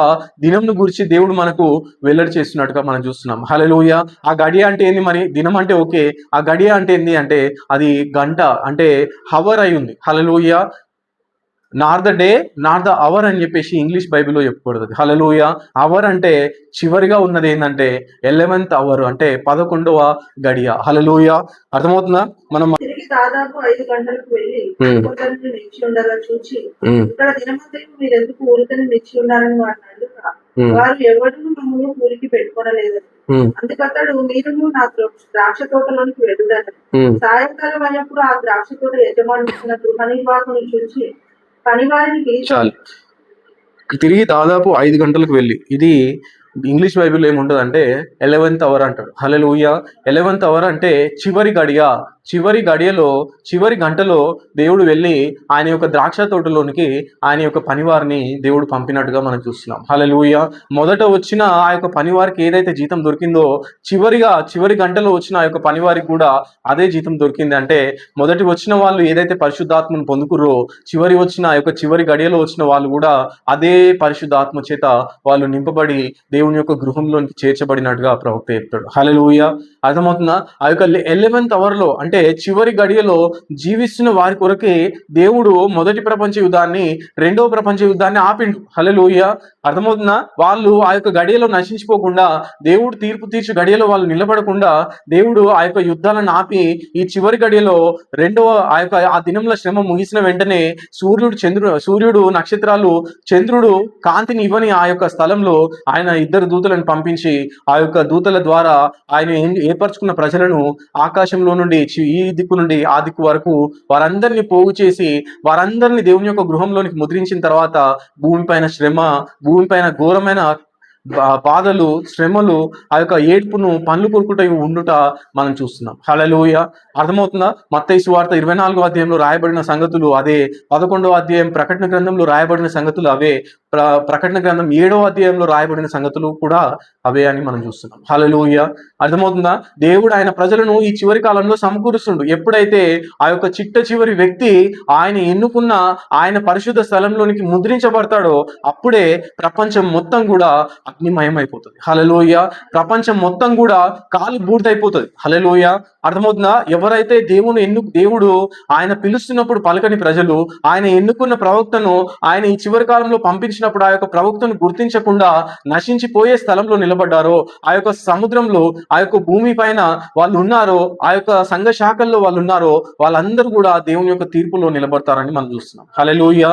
[SPEAKER 1] దినంను గురించి దేవుడు మనకు వెల్లడి చేస్తున్నట్టుగా మనం చూస్తున్నాం. హల్లెలూయా. ఆ గడియ అంటే ఏంది మరి? దినం అంటే ఓకే, ఆ గడియ అంటే ఏంది అంటే అది గంట అంటే హవర్ అయి ఉంది. Hallelujah. Nor the day nor the hour అని చెప్పేసి ఇంగ్లీష్ బైబిల్లో చెప్పబడుతుంది. హల్లెలూయా. అవర్ అంటే చివరిగా ఉన్నది ఏంటంటే 11th అవర్ అంటే 11వ గడియ. హల్లెలూయా. అర్థమవుతుందా? మనం
[SPEAKER 2] తిరిగి దాదాపు 5 గంటలకు వెళ్ళి కొందరిని నిలిచి ఉండగా చూచి, ఇక్కడ దినమంతయు మీరెందుకు ఊరికనే నిలిచి ఉన్నారని వారిని అడుగుగా, వారు ఎవడును మమ్మల్ని ఊరికి పెట్టుకోనలేదని. అందుకతడు, మీరును నా ద్రాక్ష తోటలోనికి వెళ్ళుడని. సాయంకాలం అయినప్పుడు ఆ ద్రాక్ష తోట యజమాని ఇచ్చిన పనివారిని చూచి పనివారిని పిలిచి,
[SPEAKER 1] చాలు. తిరిగి దాదాపు 5 గంటలకు వెళ్ళి, ఇది ఇంగ్లీష్ బైబిల్ ఏముంటుంది అంటే 11th అవర్ అంటాడు. హల్లెలూయా. 11th అవర్ అంటే చివరి గడియ. చివరి గడియలో చివరి గంటలో దేవుడు వెళ్ళి ఆయన యొక్క ద్రాక్ష తోటలోనికి ఆయన యొక్క పనివారిని దేవుడు పంపినట్టుగా మనం చూస్తున్నాం. హల్లెలూయా. మొదట వచ్చిన ఆ యొక్క పనివారికి ఏదైతే జీతం దొరికిందో చివరి గంటలో వచ్చిన ఆ యొక్క పనివారికి కూడా అదే జీతం దొరికింది. అంటే మొదటి వచ్చిన వాళ్ళు ఏదైతే పరిశుద్ధాత్మను పొందుకుర్రో వచ్చిన ఆ యొక్క చివరి గడియలో వచ్చిన వాళ్ళు కూడా అదే పరిశుద్ధాత్మ చేత వాళ్ళు నింపబడి దేవుని యొక్క గృహంలోనికి చేర్చబడినట్టుగా ప్రవక్త చెప్తాడు. హల్లెలూయా. అర్థమవుతుందా? ఆ యొక్క 11th అవర్లో అంటే చివరి గడియలో జీవిస్తున్న వారి కొరకే దేవుడు మొదటి ప్రపంచ యుద్ధాన్ని, రెండవ ప్రపంచ యుద్ధాన్ని ఆపిండు. హల్లెలూయా. అర్థమవుతుందా? వాళ్ళు ఆ యొక్క గడియలో నశించిపోకుండా, దేవుడు తీర్పు తీర్చి గడియలో వాళ్ళు నిలబడకుండా దేవుడు ఆ యొక్క యుద్ధాలను ఆపి ఈ చివరి గడియలో ఆ దినంలో శ్రమ ముగిసిన వెంటనే సూర్యుడు నక్షత్రాలు చంద్రుడు కాంతిని ఇవ్వని ఆ యొక్క స్థలంలో ఆయన 2 దూతలను పంపించి ఆ యొక్క దూతల ద్వారా ఆయన ఏర్పరచుకున్న ప్రజలను ఆకాశంలో నుండి ఈ దిక్కు నుండి ఆ దిక్కు వరకు వారందరినీ పోగు చేసి వారందరినీ దేవుని యొక్క గృహంలోనికి ముద్రించిన తర్వాత భూమిపైన ఘోరమైన బాధలు, శ్రమలు, ఆ యొక్క ఏడ్పును పండ్లు కొరుకుట ఉండుట మనం చూస్తున్నాం. హల్లెలూయా. అర్థమవుతుందా? మత్తయి సువార్త 24వ అధ్యాయంలో రాయబడిన సంగతులు అదే, 11వ అధ్యాయం ప్రకటన గ్రంథంలో రాయబడిన సంగతులు అవే, ప్రకటన గ్రంథం 7వ అధ్యాయంలో రాయబడిన సంగతులు కూడా అవే అని మనం చూస్తున్నాం. హల్లెలూయా. అర్థమవుతుందా? దేవుడు ఆయన ప్రజలను ఈ చివరి కాలంలో సమకూరుస్తుండు. ఎప్పుడైతే ఆ యొక్క చివరి వ్యక్తి ఆయన ఎన్నుకున్న ఆయన పరిశుద్ధ స్థలంలోనికి ముద్రించబడతాడో అప్పుడే ప్రపంచం మొత్తం కూడా అగ్నిమయం అయిపోతుంది. హల్లెలూయా. ప్రపంచం మొత్తం కూడా కాలి బూడిదైపోతుంది. హల్లెలూయా. అర్థమవుతుందా? ఎవరైతే దేవుడు ఆయన పిలుస్తున్నప్పుడు పలకని ప్రజలు, ఆయన ఎన్నుకున్న ప్రవక్తను ఆయన ఈ చివరి కాలంలో పంపించినప్పుడు ఆ యొక్క ప్రవక్తను గుర్తించకుండా నశించిపోయే స్థలంలో నిలబడ్డారో, ఆ యొక్క సముద్రంలో, ఆ యొక్క భూమి పైన వాళ్ళు ఉన్నారో, ఆ యొక్క సంఘ శాఖల్లో వాళ్ళు ఉన్నారో, వాళ్ళందరూ కూడా దేవుని యొక్క తీర్పులో నిలబడతారని మనం చూస్తున్నాం. హల్లెలూయా.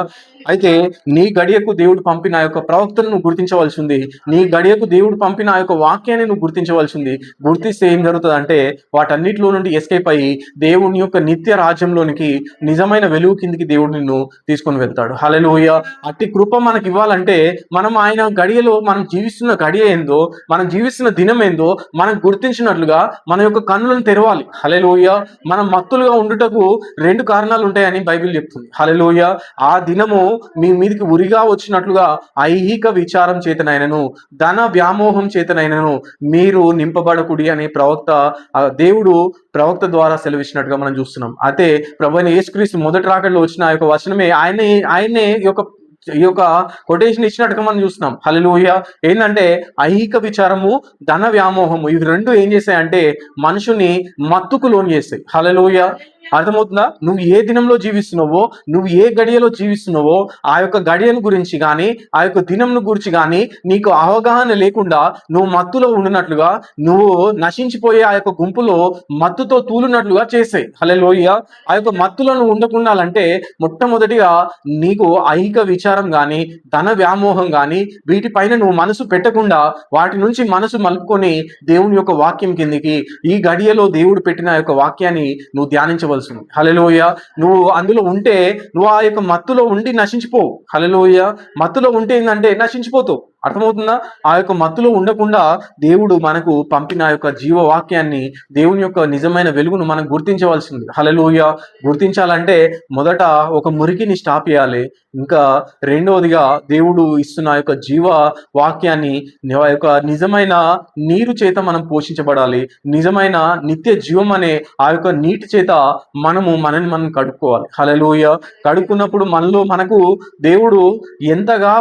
[SPEAKER 1] అయితే నీ గడియకు దేవుడు పంపిన ఆ యొక్క ప్రవక్తను నువ్వు గుర్తించవలసి ఉంది. నీ గడియకు దేవుడు పంపిన ఆ యొక్క వాక్యాన్ని నువ్వు గుర్తించవలసి ఉంది. గుర్తిస్తే ఏం జరుగుతుంది అంటే వాటన్నిటిలో నుండి ఎస్కేప్ అయ్యి దేవుని యొక్క నిత్య రాజ్యంలోనికి, నిజమైన వెలుగు కిందికి దేవుడు నిన్ను తీసుకొని వెళ్తాడు. హల్లెలూయా. అట్టి కృప మనకి ఇవ్వాలంటే మనం ఆయన గడియలో మనం జీవిస్తున్న గడియ ఏందో, మనం జీవిస్తున్న దినం ఏందో మనం గుర్తించినట్లుగా మన యొక్క కన్నులను తెరవాలి. హల్లెలూయా. మనం మత్తులుగా ఉండుటకు 2 కారణాలు ఉంటాయని బైబిల్ చెప్తుంది. హల్లెలూయా. ఆ దినము మీ మీదకి ఉరిగా వచ్చినట్లుగా ఐహిక విచారం చేతనైనను, ధన వ్యామోహం చేతనైనను మీరు నింపబడకుడి అని దేవుడు ప్రవక్త ద్వారా సెలవిచ్చినట్టుగా మనం చూస్తున్నాం. అయితే ప్రభువైన యేసుక్రీస్తు మొదటి రాకడలో వచ్చిన ఆ యొక్క వచనమే ఆయనే ఈ యొక్క కొటేషన్ ఇచ్చినట్టుగా మనం చూస్తున్నాం. హల్లెలూయా. ఏంటంటే ఐహిక విచారము, ధన వ్యామోహము, ఇవి 2 ఏం చేస్తాయంటే మనుషుని మత్తుకు లోన్ చేస్తాయి. హల్లెలూయా. అర్థమవుతుందా? నువ్వు ఏ దినంలో జీవిస్తున్నావో, నువ్వు ఏ గడియలో జీవిస్తున్నావో ఆ యొక్క గడియను గురించి కానీ, ఆ యొక్క దినంను గురించి కానీ నీకు అవగాహన లేకుండా నువ్వు మత్తులో ఉండినట్లుగా, నువ్వు నశించిపోయే ఆ యొక్క గుంపులో మత్తుతో తూలినట్లుగా చేస్తాయి. హల్లెలూయా. ఆ యొక్క మత్తులో నువ్వు ఉండకుండాలంటే మొట్టమొదటిగా నీకు ఐహిక విచారం కానీ, ధన వ్యామోహం కానీ వీటిపైన నువ్వు మనసు పెట్టకుండా వాటి నుంచి మనసు మలుపుకొని దేవుని యొక్క వాక్యం కిందికి, ఈ గడియలో దేవుడు పెట్టిన యొక్క వాక్యాన్ని నువ్వు ధ్యానించవలసింది. హల్లెలూయా. నువ్వు అందులో ఉంటే నువ్వు ఆ యొక్క మత్తులో ఉండి నశించిపోవు. హల్లెలూయా. మత్తులో ఉంటే ఏంటంటే నశించిపోతావు. అర్థమవుతుందా? ఆ యొక్క మత్తులో ఉండకుండా దేవుడు మనకు పంపిన ఆ యొక్క జీవవాక్యాన్ని, దేవుని యొక్క నిజమైన వెలుగును మనం గుర్తించవలసింది. హల్లెలూయా! గుర్తించాలంటే మొదట ఒక మురికిని స్టాప్ చేయాలి. ఇంకా రెండవదిగా దేవుడు ఇస్తున్న ఆ యొక్క జీవ వాక్యాన్ని, ఆ యొక్క నిజమైన నీరు చేత మనం పోషించబడాలి. నిజమైన నిత్య జీవం అనే ఆ యొక్క నీటి చేత మనల్ని మనం కడుక్కోవాలి. హల్లెలూయా! కడుక్కున్నప్పుడు మనకు దేవుడు ఎంతగా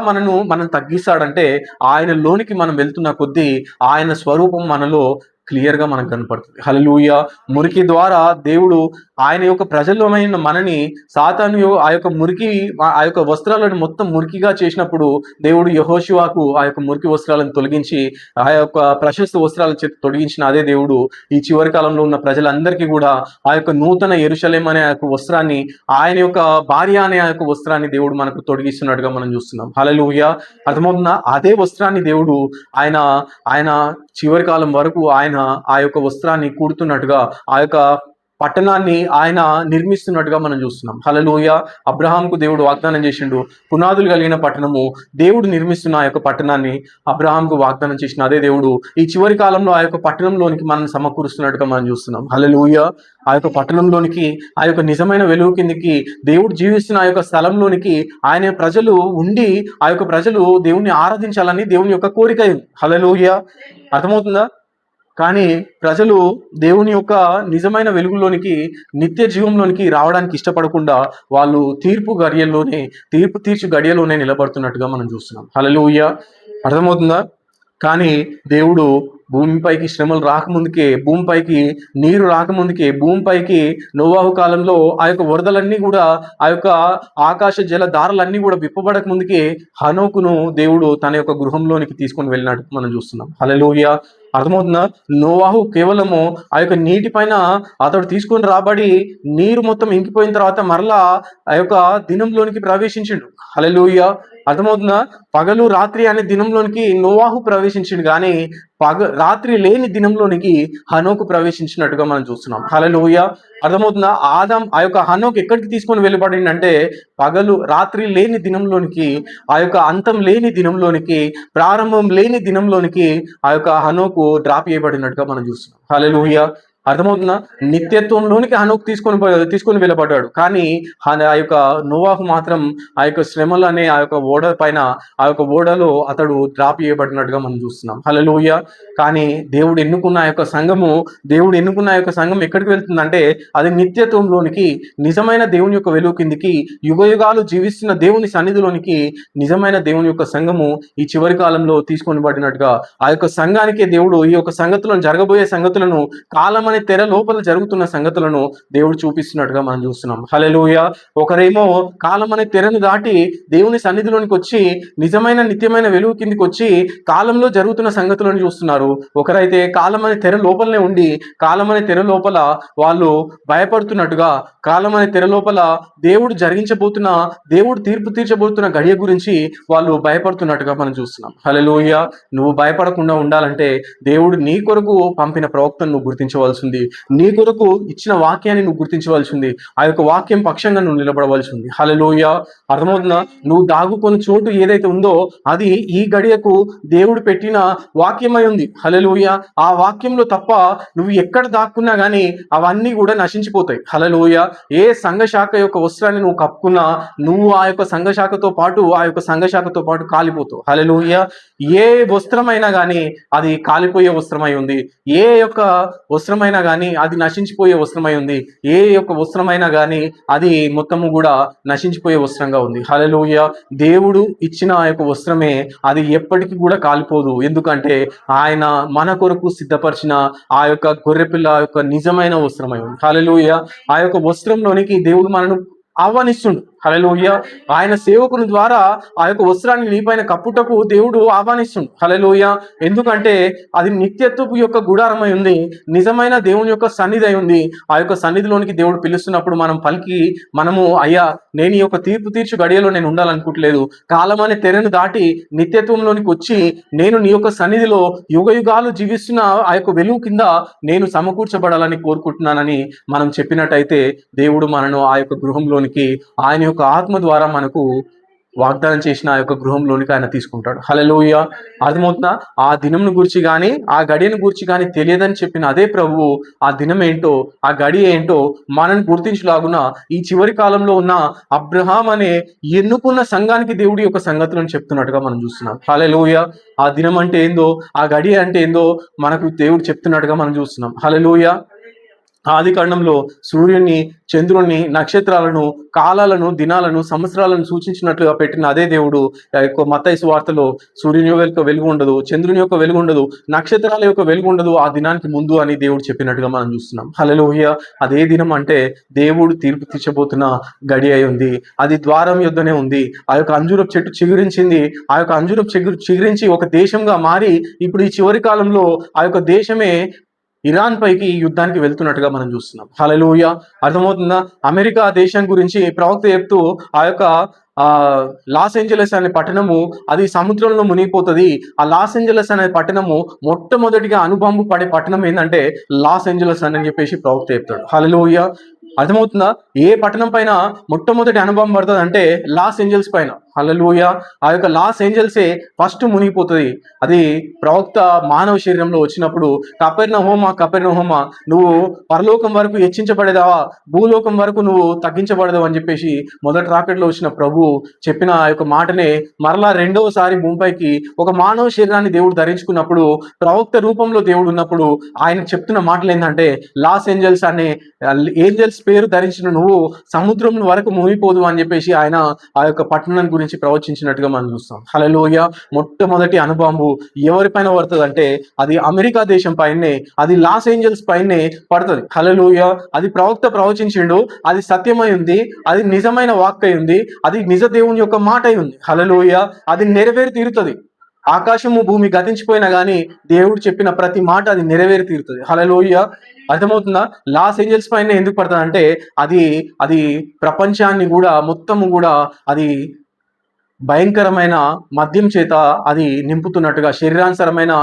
[SPEAKER 1] మనం తగ్గిస్తాడంటే, ఆయన లోనికి మనం వెళ్తున్న కొద్దీ ఆయన స్వరూపం మనలో క్లియర్గా మనకు కనపడుతుంది. హల్లెలూయా! మురికి ద్వారా దేవుడు ఆయన యొక్క ప్రజలమైన మనని సాతాను ఆ యొక్క మురికి, ఆ యొక్క వస్త్రాలను మొత్తం మురికిగా చేసినప్పుడు దేవుడు యెహోషువకు ఆ యొక్క మురికి వస్త్రాలను తొలగించి ఆ యొక్క ప్రశస్త వస్త్రాల చేత తొలగించిన అదే దేవుడు ఈ చివరి కాలంలో ఉన్న ప్రజలందరికీ కూడా ఆ యొక్క నూతన యెరూషలేము అనే ఆ యొక్క వస్త్రాన్ని, ఆయన యొక్క భార్య అనే ఆ యొక్క వస్త్రాన్ని దేవుడు మనకు తొడిగిస్తున్నట్టుగా మనం చూస్తున్నాం. హల్లెలూయా! అర్థమవుతుందా? అదే వస్త్రాన్ని దేవుడు ఆయన ఆయన చివరి కాలం వరకు ఆయన ఆ యొక్క వస్త్రాన్ని కూడుతున్నట్టుగా, ఆ యొక్క పట్టణాన్ని ఆయన నిర్మిస్తున్నట్టుగా మనం చూస్తున్నాం. హల్లెలూయా! అబ్రహాంకు దేవుడు వాగ్దానం చేసిండు, పునాదులు కలిగిన పట్టణము. దేవుడు నిర్మిస్తున్న ఆ యొక్క పట్టణాన్ని అబ్రహాంకు వాగ్దానం చేసిన అదే దేవుడు ఈ చివరి కాలంలో ఆ యొక్క పట్టణంలోనికి మనం సమకూరుస్తున్నట్టుగా మనం చూస్తున్నాం. హల్లెలూయా! ఆ యొక్క పట్టణంలోనికి, ఆ యొక్క నిజమైన వెలుగు కిందికి, దేవుడు జీవిస్తున్న ఆ యొక్క స్థలంలోనికి ఆయన ప్రజలు ఉండి, ఆ యొక్క ప్రజలు దేవుణ్ణి ఆరాధించాలని దేవుని యొక్క కోరిక. హల్లెలూయా! అర్థమవుతుందా? కానీ ప్రజలు దేవుని యొక్క నిజమైన వెలుగులోనికి, నిత్య జీవంలోనికి రావడానికి ఇష్టపడకుండా వాళ్ళు తీర్పు తీర్చు గడియలోనే నిలబడుతున్నట్టుగా మనం చూస్తున్నాం. హల్లెలూయా! అర్థమవుతుందా? కానీ దేవుడు భూమిపైకి శ్రమలు రాకముందుకే, భూమిపైకి నీరు రాకముందుకే, భూమిపైకి నోవాహు కాలంలో ఆ యొక్క వరదలన్నీ కూడా, ఆ యొక్క ఆకాశ జల ధారలన్నీ కూడా విప్పబడక ముందుకే హనోకును దేవుడు తన యొక్క గృహంలోనికి తీసుకొని వెళ్ళినట్టు మనం చూస్తున్నాం. హల్లెలూయా! అర్థమవుతుందా? నోవాహు కేవలము ఆ యొక్క నీటి పైన అతడు తీసుకొని రాబడి నీరు మొత్తం ఇంకిపోయిన తర్వాత మరలా ఆ యొక్క దినంలోనికి ప్రవేశించిండు. హల్లెలూయా! అర్థమవుతుందా? పగలు రాత్రి అనే దినంలోనికి నోవాహు ప్రవేశించిండు, కానీ రాత్రి లేని దినంలోనికి హనోకు ప్రవేశించినట్టుగా మనం చూస్తున్నాం. హల్లెలూయా! అర్థమవుతుందా? ఆ యొక్క హనోకు ఎక్కడికి తీసుకొని వెళ్ళబడిందంటే, రాత్రి లేని దినంలోనికి, ఆ యొక్క అంతం లేని దినంలోనికి, ప్రారంభం లేని దినంలోనికి ఆ యొక్క హనోకు డ్రాప్ చేయబడినట్టుగా మనం చూస్తున్నాం. హల్లెలూయా! అర్థమవుతుందా? నిత్యత్వంలోనికి హనోకు తీసుకొని వెళ్ళబడ్డాడు, కానీ ఆ యొక్క నోవాహు మాత్రం ఆ యొక్క శ్రమలు అనే ఆ యొక్క ఓడ పైన, ఆ యొక్క ఓడలో అతడు డ్రాప్ చేయబడినట్టుగా మనం చూస్తున్నాం. హల్లెలూయా! కానీ దేవుడు ఎన్నుకున్న ఆ యొక్క సంఘం ఎక్కడికి వెళ్తుందంటే, అది నిత్యత్వంలోనికి, నిజమైన దేవుని యొక్క వెలుగు కిందికి, యుగయుగాలు జీవిస్తున్న దేవుని సన్నిధిలోనికి నిజమైన దేవుని యొక్క సంఘము ఈ చివరి కాలంలో తీసుకొని పడినట్టుగా, ఆ యొక్క సంఘానికే దేవుడు ఈ యొక్క జరగబోయే సంగతులను, కాలం అనే తెర లోపల జరుగుతున్న సంగతులను దేవుడు చూపిస్తున్నట్టుగా మనం చూస్తున్నాం. హల్లెలూయా! ఒకరేమో కాలం అనే తెరను దాటి దేవుని సన్నిధిలోనికి వచ్చి, నిజమైన నిత్యమైన వెలుగు కిందికి వచ్చి కాలంలో జరుగుతున్న సంగతులను చూస్తున్నారు. ఒకరైతే కాలం అనే తెర లోపలనే ఉండి, కాలం అనే తెర లోపల వాళ్ళు భయపడుతున్నట్టుగా, కాలం అనే తెర లోపల దేవుడు తీర్పు తీర్చబోతున్న గడియ గురించి వాళ్ళు భయపడుతున్నట్టుగా మనం చూస్తున్నాం. హల్లెలూయా! నువ్వు భయపడకుండా ఉండాలంటే దేవుడు నీ కొరకు పంపిన ప్రవక్తను నువ్వు గుర్తించవలసింది, నీ కొరకు ఇచ్చిన వాక్యాన్ని నువ్వు గుర్తించవలసింది, ఆ యొక్క వాక్యం పక్షంగా నువ్వు నిలబడవలసింది. హల్లెలూయా! అర్థమవుతుందా? నువ్వు దాగుకొని చోటు ఏదైతే ఉందో అది ఈ గడియకు దేవుడు పెట్టిన వాక్యమై ఉంది. హల్లెలూయా! ఆ వాక్యంలో తప్ప నువ్వు ఎక్కడ దాక్కున్నా కానీ అవన్నీ కూడా నశించిపోతాయి. హల్లెలూయా! ఏ సంఘశాఖ యొక్క వస్త్రాన్ని నువ్వు కప్పుకున్నా, నువ్వు ఆ యొక్క సంఘశాఖతో పాటు కాలిపోతావు. హల్లెలూయా! ఏ వస్త్రమైనా కానీ అది కాలిపోయే వస్త్రమై ఉంది, ఏ యొక్క వస్త్రమైనా కానీ అది నశించిపోయే వస్త్రమై ఉంది, ఏ యొక్క వస్త్రమైనా కానీ అది మొత్తము కూడా నశించిపోయే వస్త్రంగా ఉంది. హల్లెలూయా! దేవుడు ఇచ్చిన ఆ యొక్క వస్త్రమే, అది ఎప్పటికీ కూడా కాలిపోదు. ఎందుకంటే ఆయన మన కొరకు సిద్ధపరిచిన ఆ యొక్క గొర్రెపిల్ల యొక్క నిజమైన వస్త్రమై ఉంది. హల్లెలూయా! ఆ యొక్క వస్త్రంలోనికి దేవుడు మనను ఆహ్వానిస్తుండు. హల్లెలూయా! ఆయన సేవకుని ద్వారా ఆ యొక్క వస్త్రాన్ని నీపైన కప్పుటకు దేవుడు ఆహ్వానిస్తుండు. హల్లెలూయా! ఎందుకంటే అది నిత్యత్వపు యొక్క గుడారమై ఉంది, నిజమైన దేవుని యొక్క సన్నిధి అయి ఉంది. ఆ యొక్క సన్నిధిలోనికి దేవుడు పిలుస్తున్నప్పుడు మనము అయ్యా, నేను ఈ యొక్క తీర్పు తీర్చు గడియలో నేను ఉండాలనుకోవట్లేదు, కాలం అనే తెరను దాటి నిత్యత్వంలోనికి వచ్చి నేను నీ యొక్క సన్నిధిలో యుగయుగాలు జీవిస్తున్న ఆ యొక్క వెలుగు కింద నేను సమకూర్చబడాలని కోరుకుంటున్నానని మనం చెప్పినట్టయితే, దేవుడు మనను ఆ యొక్క గృహంలోనికి ఆయన యొక్క ఆత్మ ద్వారా మనకు వాగ్దానం చేసిన ఆ యొక్క గృహంలోనికి ఆయన తీసుకుంటాడు. హల్లెలూయా. అర్థమవుతుందా? ఆ దినంను గురించి కానీ ఆ గడియను గురించి కానీ తెలియదని చెప్పిన అదే ప్రభువు ఆ దినం ఏంటో ఆ గడి ఏంటో మనల్ని గుర్తించలాగున ఈ చివరి కాలంలో ఉన్న అబ్రహాం అనే ఎన్నుకున్న సంఘానికి దేవుడి యొక్క సంగతులను చెప్తున్నట్టుగా మనం చూస్తున్నాం. హల్లెలూయా. ఆ దినం అంటే ఏందో ఆ గడి అంటే ఏందో మనకు దేవుడు చెప్తున్నట్టుగా మనం చూస్తున్నాం. హల్లెలూయా. ఆది కాండంలో సూర్యుని, చంద్రుణ్ణి, నక్షత్రాలను, కాలాలను, దినాలను, సంవత్సరాలను సూచించినట్లుగా పెట్టిన అదే దేవుడు మత్తయి సువార్తలో సూర్యుని యొక్క వెలుగు ఉండదు, చంద్రుని యొక్క వెలుగు ఉండదు, నక్షత్రాల యొక్క వెలుగు ఉండదు ఆ దినానికి ముందు అని దేవుడు చెప్పినట్టుగా మనం చూస్తున్నాం. హల్లెలూయా. అదే దినం అంటే దేవుడు తీర్పు తీర్చబోతున్న గడి అయి ఉంది. అది ద్వారం యొద్దనే ఉంది. ఆ యొక్క అంజూరపు చెట్టు చిగురించింది. ఆ యొక్క అంజూరపు చిగురించి ఒక దేశంగా మారి ఇప్పుడు ఈ చివరి కాలంలో ఆ యొక్క దేశమే ఇరాన్ పైకి యుద్ధానికి వెళ్తున్నట్టుగా మనం చూస్తున్నాం. హల్లెలూయా. అర్థమవుతుందా? అమెరికా దేశం గురించి ప్రవక్త చెప్తూ ఆ యొక్క లాస్ ఏంజలస్ అనే పట్టణము అది సముద్రంలో మునిగిపోతుంది. ఆ లాస్ ఏంజలస్ అనే పట్టణము మొట్టమొదటిగా అణుబాంబు పడే పట్టణం ఏంటంటే లాస్ ఏంజలస్ అని చెప్పేసి ప్రవక్త చెప్తాడు. హల్లెలూయా. అర్థమవుతుందా? ఏ పట్టణం పైన మొట్టమొదటి అనుభవం పడుతుంది అంటే లాస్ ఏంజల్స్ పైన. హల్లెలూయా. ఆ యొక్క లాస్ ఏంజల్సే ఫస్ట్ మునిగిపోతుంది. అది ప్రవక్త మానవ శరీరంలో వచ్చినప్పుడు కపెర్నహూమా నువ్వు పరలోకం వరకు హెచ్చించబడేదావా, భూలోకం వరకు నువ్వు తగ్గించబడదావు అని చెప్పేసి మొదటి రాకెట్లో వచ్చిన ప్రభు చెప్పిన ఆ యొక్క మాటనే మరలా రెండవసారి భూమిపైకి ఒక మానవ శరీరాన్ని దేవుడు ధరించుకున్నప్పుడు ప్రవక్త రూపంలో దేవుడు ఉన్నప్పుడు ఆయన చెప్తున్న మాటలు ఏంటంటే లాస్ ఏంజల్స్ అనే ఏంజల్స్ పేరు ధరించిన నువ్వు సముద్రం వరకు మునిగిపోదు అని చెప్పేసి ఆయన ఆ యొక్క పట్టణం గురించి ప్రవచించినట్టుగా మనం చూస్తాం. హల్లెలూయా. మొట్టమొదటి అణుబాంబు ఎవరిపైన పడుతుంది అంటే అది అమెరికా దేశం పైనే, అది లాస్ ఏంజల్స్ పైనే పడుతుంది. హల్లెలూయా. అది ప్రవక్త ప్రవచించిండు, అది సత్యమై ఉంది, అది నిజమైన వాక్ అయి ఉంది, అది నిజ దేవుని యొక్క మాట అయి ఉంది. హల్లెలూయా. అది నెరవేరి తీరుతుంది. ఆకాశము భూమి గతించిపోయినా కానీ దేవుడు చెప్పిన ప్రతి మాట అది నెరవేరి తీరుతుంది. హల్లెలూయా. అర్థమవుతుందా? లాస్ ఏంజల్స్ పైన ఎందుకు పడుతుంది అంటే అది అది ప్రపంచాన్ని కూడా మొత్తము కూడా అది భయంకరమైన మద్యం చేత అది నింపుతున్నట్టుగా, శరీరానుసరమైన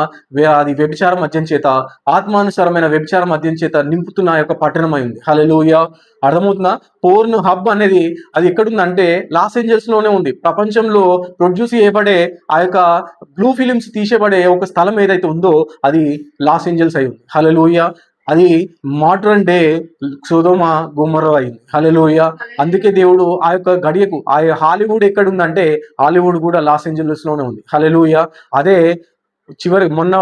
[SPEAKER 1] అది వ్యభిచార మద్యం చేత, ఆత్మానుసరమైన వ్యభిచార మద్యం చేత నింపుతున్న యొక్క పట్టణం అయింది. హల్లెలూయా. అర్థమవుతుందా? పోర్న్ హబ్ అనేది అది ఎక్కడుందంటే లాస్ ఏంజల్స్ లోనే ఉంది. ప్రపంచంలో ప్రొడ్యూస్ చేయబడే ఆ యొక్క బ్లూ ఫిలిమ్స్ తీసేబడే ఒక స్థలం ఏదైతే ఉందో అది లాస్ ఏంజల్స్ అయి ఉంది. హల్లెలూయా. అది మోడర్న్ డే సొదొమ గొమొర్రా అయింది. హల్లెలూయా. అందుకే దేవుడు ఆ యొక్క గడియకు ఆ హాలీవుడ్ ఎక్కడుందంటే హాలీవుడ్ కూడా లాస్ ఏంజల్స్ లోనే ఉంది. హల్లెలూయా. అదే చివరి మొన్న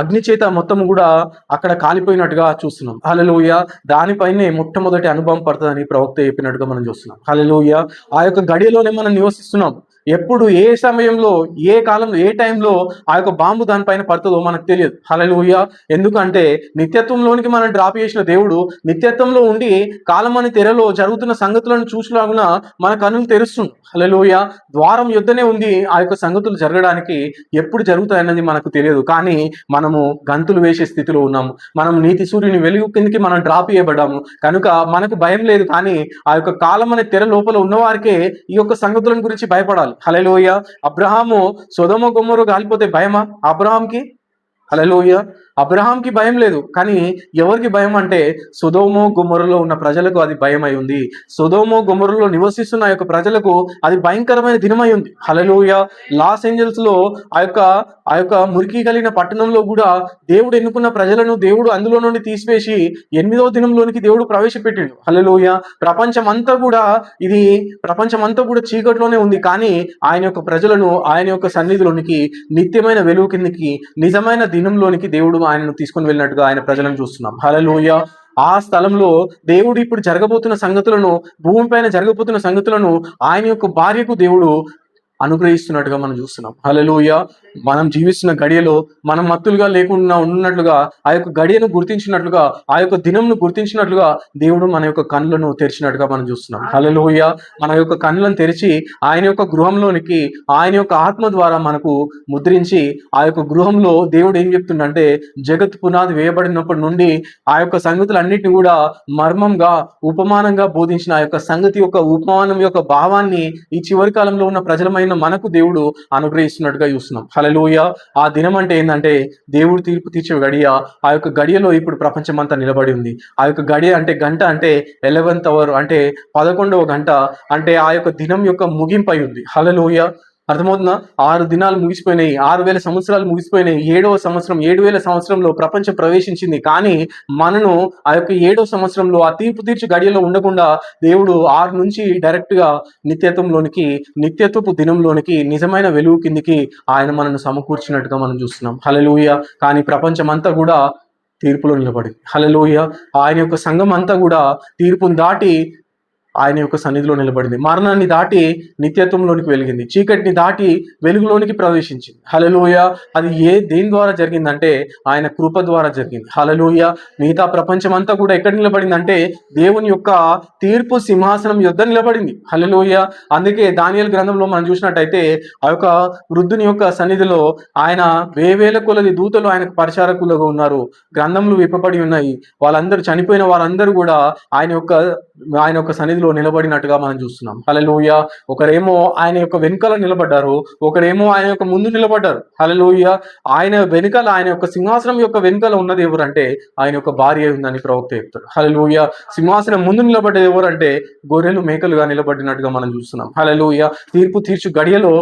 [SPEAKER 1] అగ్ని చేత మొత్తం కూడా అక్కడ కాలిపోయినట్టుగా చూస్తున్నాం. హల్లెలూయా. దానిపైనే మొట్టమొదటి అనుభవం పడుతుందని ప్రవక్త చెప్పినట్టుగా మనం చూస్తున్నాం. హల్లెలూయా. ఆ యొక్క గడియలోనే మనం నివసిస్తున్నాం. ఎప్పుడు ఏ సమయంలో ఏ కాలంలో ఏ టైంలో ఆ యొక్క బాంబు దానిపైన పడుతుందో మనకు తెలియదు. హల్లెలూయా. ఎందుకంటే నిత్యత్వంలోనికి మనం డ్రాప్ చేసిన దేవుడు నిత్యత్వంలో ఉండి కాలం అనే తెరలో జరుగుతున్న సంగతులను చూసిలాగున మన కన్నులు తెరుస్తుంది. హల్లెలూయా. ద్వారం యుద్ధనే ఉంది ఆ యొక్క సంగతులు జరగడానికి. ఎప్పుడు జరుగుతాయన్నది మనకు తెలియదు, కానీ మనము గంతులు వేసే స్థితిలో ఉన్నాము. మనం నీతి సూర్యుని వెలుగు కిందకి మనం డ్రాప్ చేయబడ్డాము కనుక మనకు భయం లేదు. కానీ ఆ యొక్క కాలం అనే తెర లోపల ఉన్నవారికే ఈ యొక్క సంగతుల గురించి భయపడాలి. హల్లెలూయా. అబ్రహాము సొదొమ గొమొర్రా కాలిపోతే భయమా అబ్రహాంకి? హల్లెలూయా. అబ్రహాంకి భయం లేదు, కానీ ఎవరికి భయం అంటే సొదొమ గొమొర్రాలో ఉన్న ప్రజలకు అది భయమై ఉంది. సొదొమ గొమొర్రాలో నివసిస్తున్న యొక్క ప్రజలకు అది భయంకరమైన దినమై ఉంది. హల్లెలూయా. లాస్ ఏంజల్స్ లో ఆ యొక్క మురికి కలిగిన పట్టణంలో కూడా దేవుడు ఎన్నుకున్న ప్రజలను దేవుడు అందులో నుండి తీసివేసి 8వ దినంలోనికి దేవుడు ప్రవేశపెట్టిండు. హల్లెలూయా. ప్రపంచమంతా కూడా చీకట్లోనే ఉంది, కానీ ఆయన యొక్క ప్రజలను ఆయన యొక్క సన్నిధిలోనికి నిత్యమైన వెలుగు కిందకి నిజమైన దినంలోనికి దేవుడు ఆయనను తీసుకొని వెళ్ళినట్టుగా ఆయన ప్రజలను చూస్తున్నాం. హల్లెలూయా. ఆ స్థలంలో దేవుడు ఇప్పుడు జరగబోతున్న సంగతులను, భూమిపైన జరగబోతున్న సంగతులను ఆయన యొక్క భార్యకు దేవుడు అనుగ్రహిస్తున్నట్టుగా మనం చూస్తున్నాం. హల్లెలూయా. మనం జీవిస్తున్న గడియలో మనం మత్తులుగా లేకుండా ఉన్నట్లుగా ఆ యొక్క గడియను గుర్తించినట్లుగా ఆ యొక్క దినంను గుర్తించినట్లుగా దేవుడు మన యొక్క కన్నులను తెరిచినట్టుగా మనం చూస్తున్నాం. హల్లెలూయా. మన యొక్క కన్నులను తెరిచి ఆయన యొక్క గృహంలోనికి ఆయన యొక్క ఆత్మ ద్వారా మనకు ముద్రించి ఆ యొక్క గృహంలో దేవుడు ఏం చెప్తుండంటే జగత్ పునాది వేయబడినప్పటి నుండి ఆ యొక్క సంగతులన్నిటిని కూడా మర్మంగా ఉపమానంగా బోధించిన ఆ యొక్క సంగతి యొక్క ఉపమానం యొక్క భావాన్ని ఈ చివరి కాలంలో ఉన్న ప్రజలమైన ప్రజలమైన మనకు దేవుడు అనుగ్రహిస్తున్నట్టుగా చూస్తున్నాం. హల్లెలూయా. ఆ దినం అంటే ఏంటంటే దేవుడు తీర్పు తీర్చే గడియ. ఆ యొక్క గడియలో ఇప్పుడు ప్రపంచం అంతా నిలబడి ఉంది. ఆ యొక్క గడియ అంటే గంట అంటే 11th అవర్ అంటే 11వ గంట అంటే ఆ యొక్క దినం యొక్క ముగింపై ఉంది. హల్లెలూయా. అర్థమవుతుందా? 6 దినాలు ముగిసిపోయినాయి, 6,000 సంవత్సరాలు ముగిసిపోయినాయి. 7వ సంవత్సరం 7,000 సంవత్సరంలో ప్రపంచం ప్రవేశించింది. కానీ మనను ఆ యొక్క 7వ సంవత్సరంలో ఆ తీర్పు తీర్చి గడియలో ఉండకుండా దేవుడు 6 నుంచి డైరెక్ట్ గా నిత్యత్వపు దినంలోనికి నిజమైన వెలుగు కిందికి ఆయన మనను సమకూర్చినట్టుగా మనం చూస్తున్నాం. హల్లెలూయా. కానీ ప్రపంచం అంతా కూడా తీర్పులో నిలబడింది. హల్లెలూయా. ఆయన యొక్క సంఘం అంతా కూడా తీర్పును దాటి ఆయన యొక్క సన్నిధిలో నిలబడింది. మరణాన్ని దాటి నిత్యత్వంలోనికి వెలిగింది. చీకటిని దాటి వెలుగులోనికి ప్రవేశించింది. హల్లెలూయా. అది దేని ద్వారా జరిగిందంటే ఆయన కృప ద్వారా జరిగింది. హల్లెలూయా. మిగతా ప్రపంచం అంతా కూడా ఎక్కడ నిలబడిందంటే దేవుని యొక్క తీర్పు సింహాసనం యొద్ద నిలబడింది. హల్లెలూయా. అందుకే దానియేలు గ్రంథంలో మనం చూసినట్టయితే ఆ యొక్క వృద్ధుని యొక్క సన్నిధిలో ఆయన వేవేల కొలది దూతలు ఆయనకు పరిచారకులుగా ఉన్నారు. గ్రంథములు విప్పబడి ఉన్నాయి. వాళ్ళందరూ చనిపోయిన వారందరూ కూడా ఆయన యొక్క సన్నిధిలో నిలబడినట్టుగా మనం చూస్తున్నాం. హల్లెలూయా. ఒకరేమో ఆయన యొక్క వెనుకల నిలబడ్డారు, ఒకరేమో ఆయన యొక్క ముందు నిలబడ్డారు. హల్లెలూయా. ఆయన వెనుకల ఆయన యొక్క సింహాసనం యొక్క వెనుకల ఉన్నది ఎవరంటే ఆయన యొక్క భార్య ఉందని ప్రవక్త చెప్తాడు. హల్లెలూయా. సింహాసనం ముందు నిలబడ్డది ఎవరంటే గొర్రెలు మేకలుగా నిలబడినట్టుగా మనం చూస్తున్నాం. హల్లెలూయా. తీర్పు తీర్చు గడియలో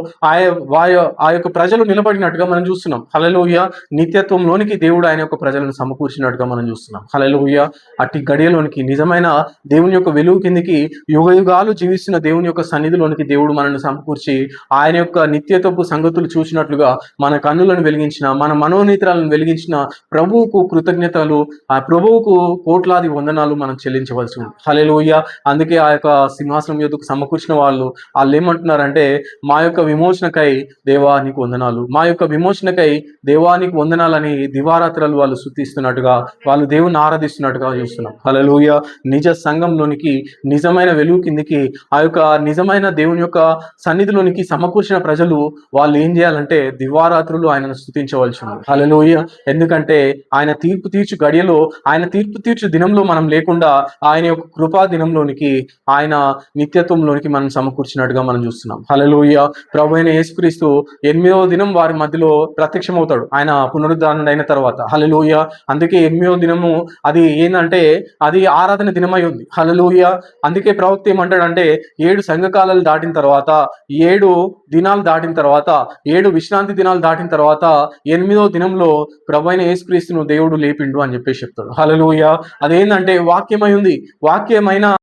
[SPEAKER 1] ఆ యొక్క ప్రజలు నిలబడినట్టుగా మనం చూస్తున్నాం. హల్లెలూయా. నిత్యత్వంలోనికి దేవుడు ఆయన యొక్క ప్రజలను సమకూర్చినట్టుగా మనం చూస్తున్నాం. హల్లెలూయా. అట్టి గడియలోనికి నిజమైన దేవుని యొక్క వెలుగు కిందికి యుగ యుగాలు జీవిస్తున్న దేవుని యొక్క సన్నిధిలోనికి దేవుడు మనల్ని సమకూర్చి ఆయన యొక్క నిత్యత్వపు సంగతులు చూసినట్లుగా మన కన్నులను వెలిగించిన, మన మనోనేత్రాలను వెలిగించిన ప్రభువుకు కృతజ్ఞతలు, ఆ ప్రభువుకు కోట్లాది వందనాలు మనం చెల్లించవలసి ఉంది. హల్లెలూయా. అందుకే ఆ యొక్క సింహాసనం యొద్దకు సమకూర్చిన వాళ్ళు ఏమంటున్నారంటే మా యొక్క విమోచనకై దేవా నీకు వందనాలు, మా యొక్క విమోచనకై దేవా నీకు వందనాలని దివారాత్రాలు వాళ్ళు స్తుతిస్తున్నట్టుగా, వాళ్ళు దేవుని ఆరాధిస్తున్నట్టుగా చూస్తున్నాం. హల్లెలూయా. నిజ సంఘంలోనికి నిజమైన వెలుగు కిందికి ఆ యొక్క నిజమైన దేవుని యొక్క సన్నిధిలోనికి సమకూర్చిన ప్రజలు వాళ్ళు ఏం చేయాలంటే దివారాత్రులు ఆయనను స్తుతించవలసి ఉంది. హల్లెలూయా. ఎందుకంటే ఆయన తీర్పు తీర్చు గడియలో, ఆయన తీర్పు తీర్చు దినంలో మనం లేకుండా ఆయన యొక్క కృపా దినంలోనికి, ఆయన నిత్యత్వంలోనికి మనం సమకూర్చినట్టుగా మనం చూస్తున్నాం. హల్లెలూయా. ప్రభువైన యేసుక్రీస్తు 8వ దినం వారి మధ్యలో ప్రత్యక్షమవుతాడు ఆయన పునరుద్ధరణ అయిన తర్వాత. హల్లెలూయా. అందుకే 8వ దినము అది ఏంటంటే అది ఆరాధన దినమై ఉంది. హల్లెలూయా. అందుకే ప్రవక్త ఏమంటాడంటే 7 సంఘకాలాలు దాటిన తర్వాత, 7 దినాలు దాటిన తర్వాత, 7 విశ్రాంతి దినాలు దాటిన తర్వాత 8వ దినంలో ప్రభువైన యేసుక్రీస్తును దేవుడు లేపిండు అని చెప్పేసి చెప్తాడు. హల్లెలూయా. అదేంటంటే వాక్యమై ఉంది. వాక్యమైన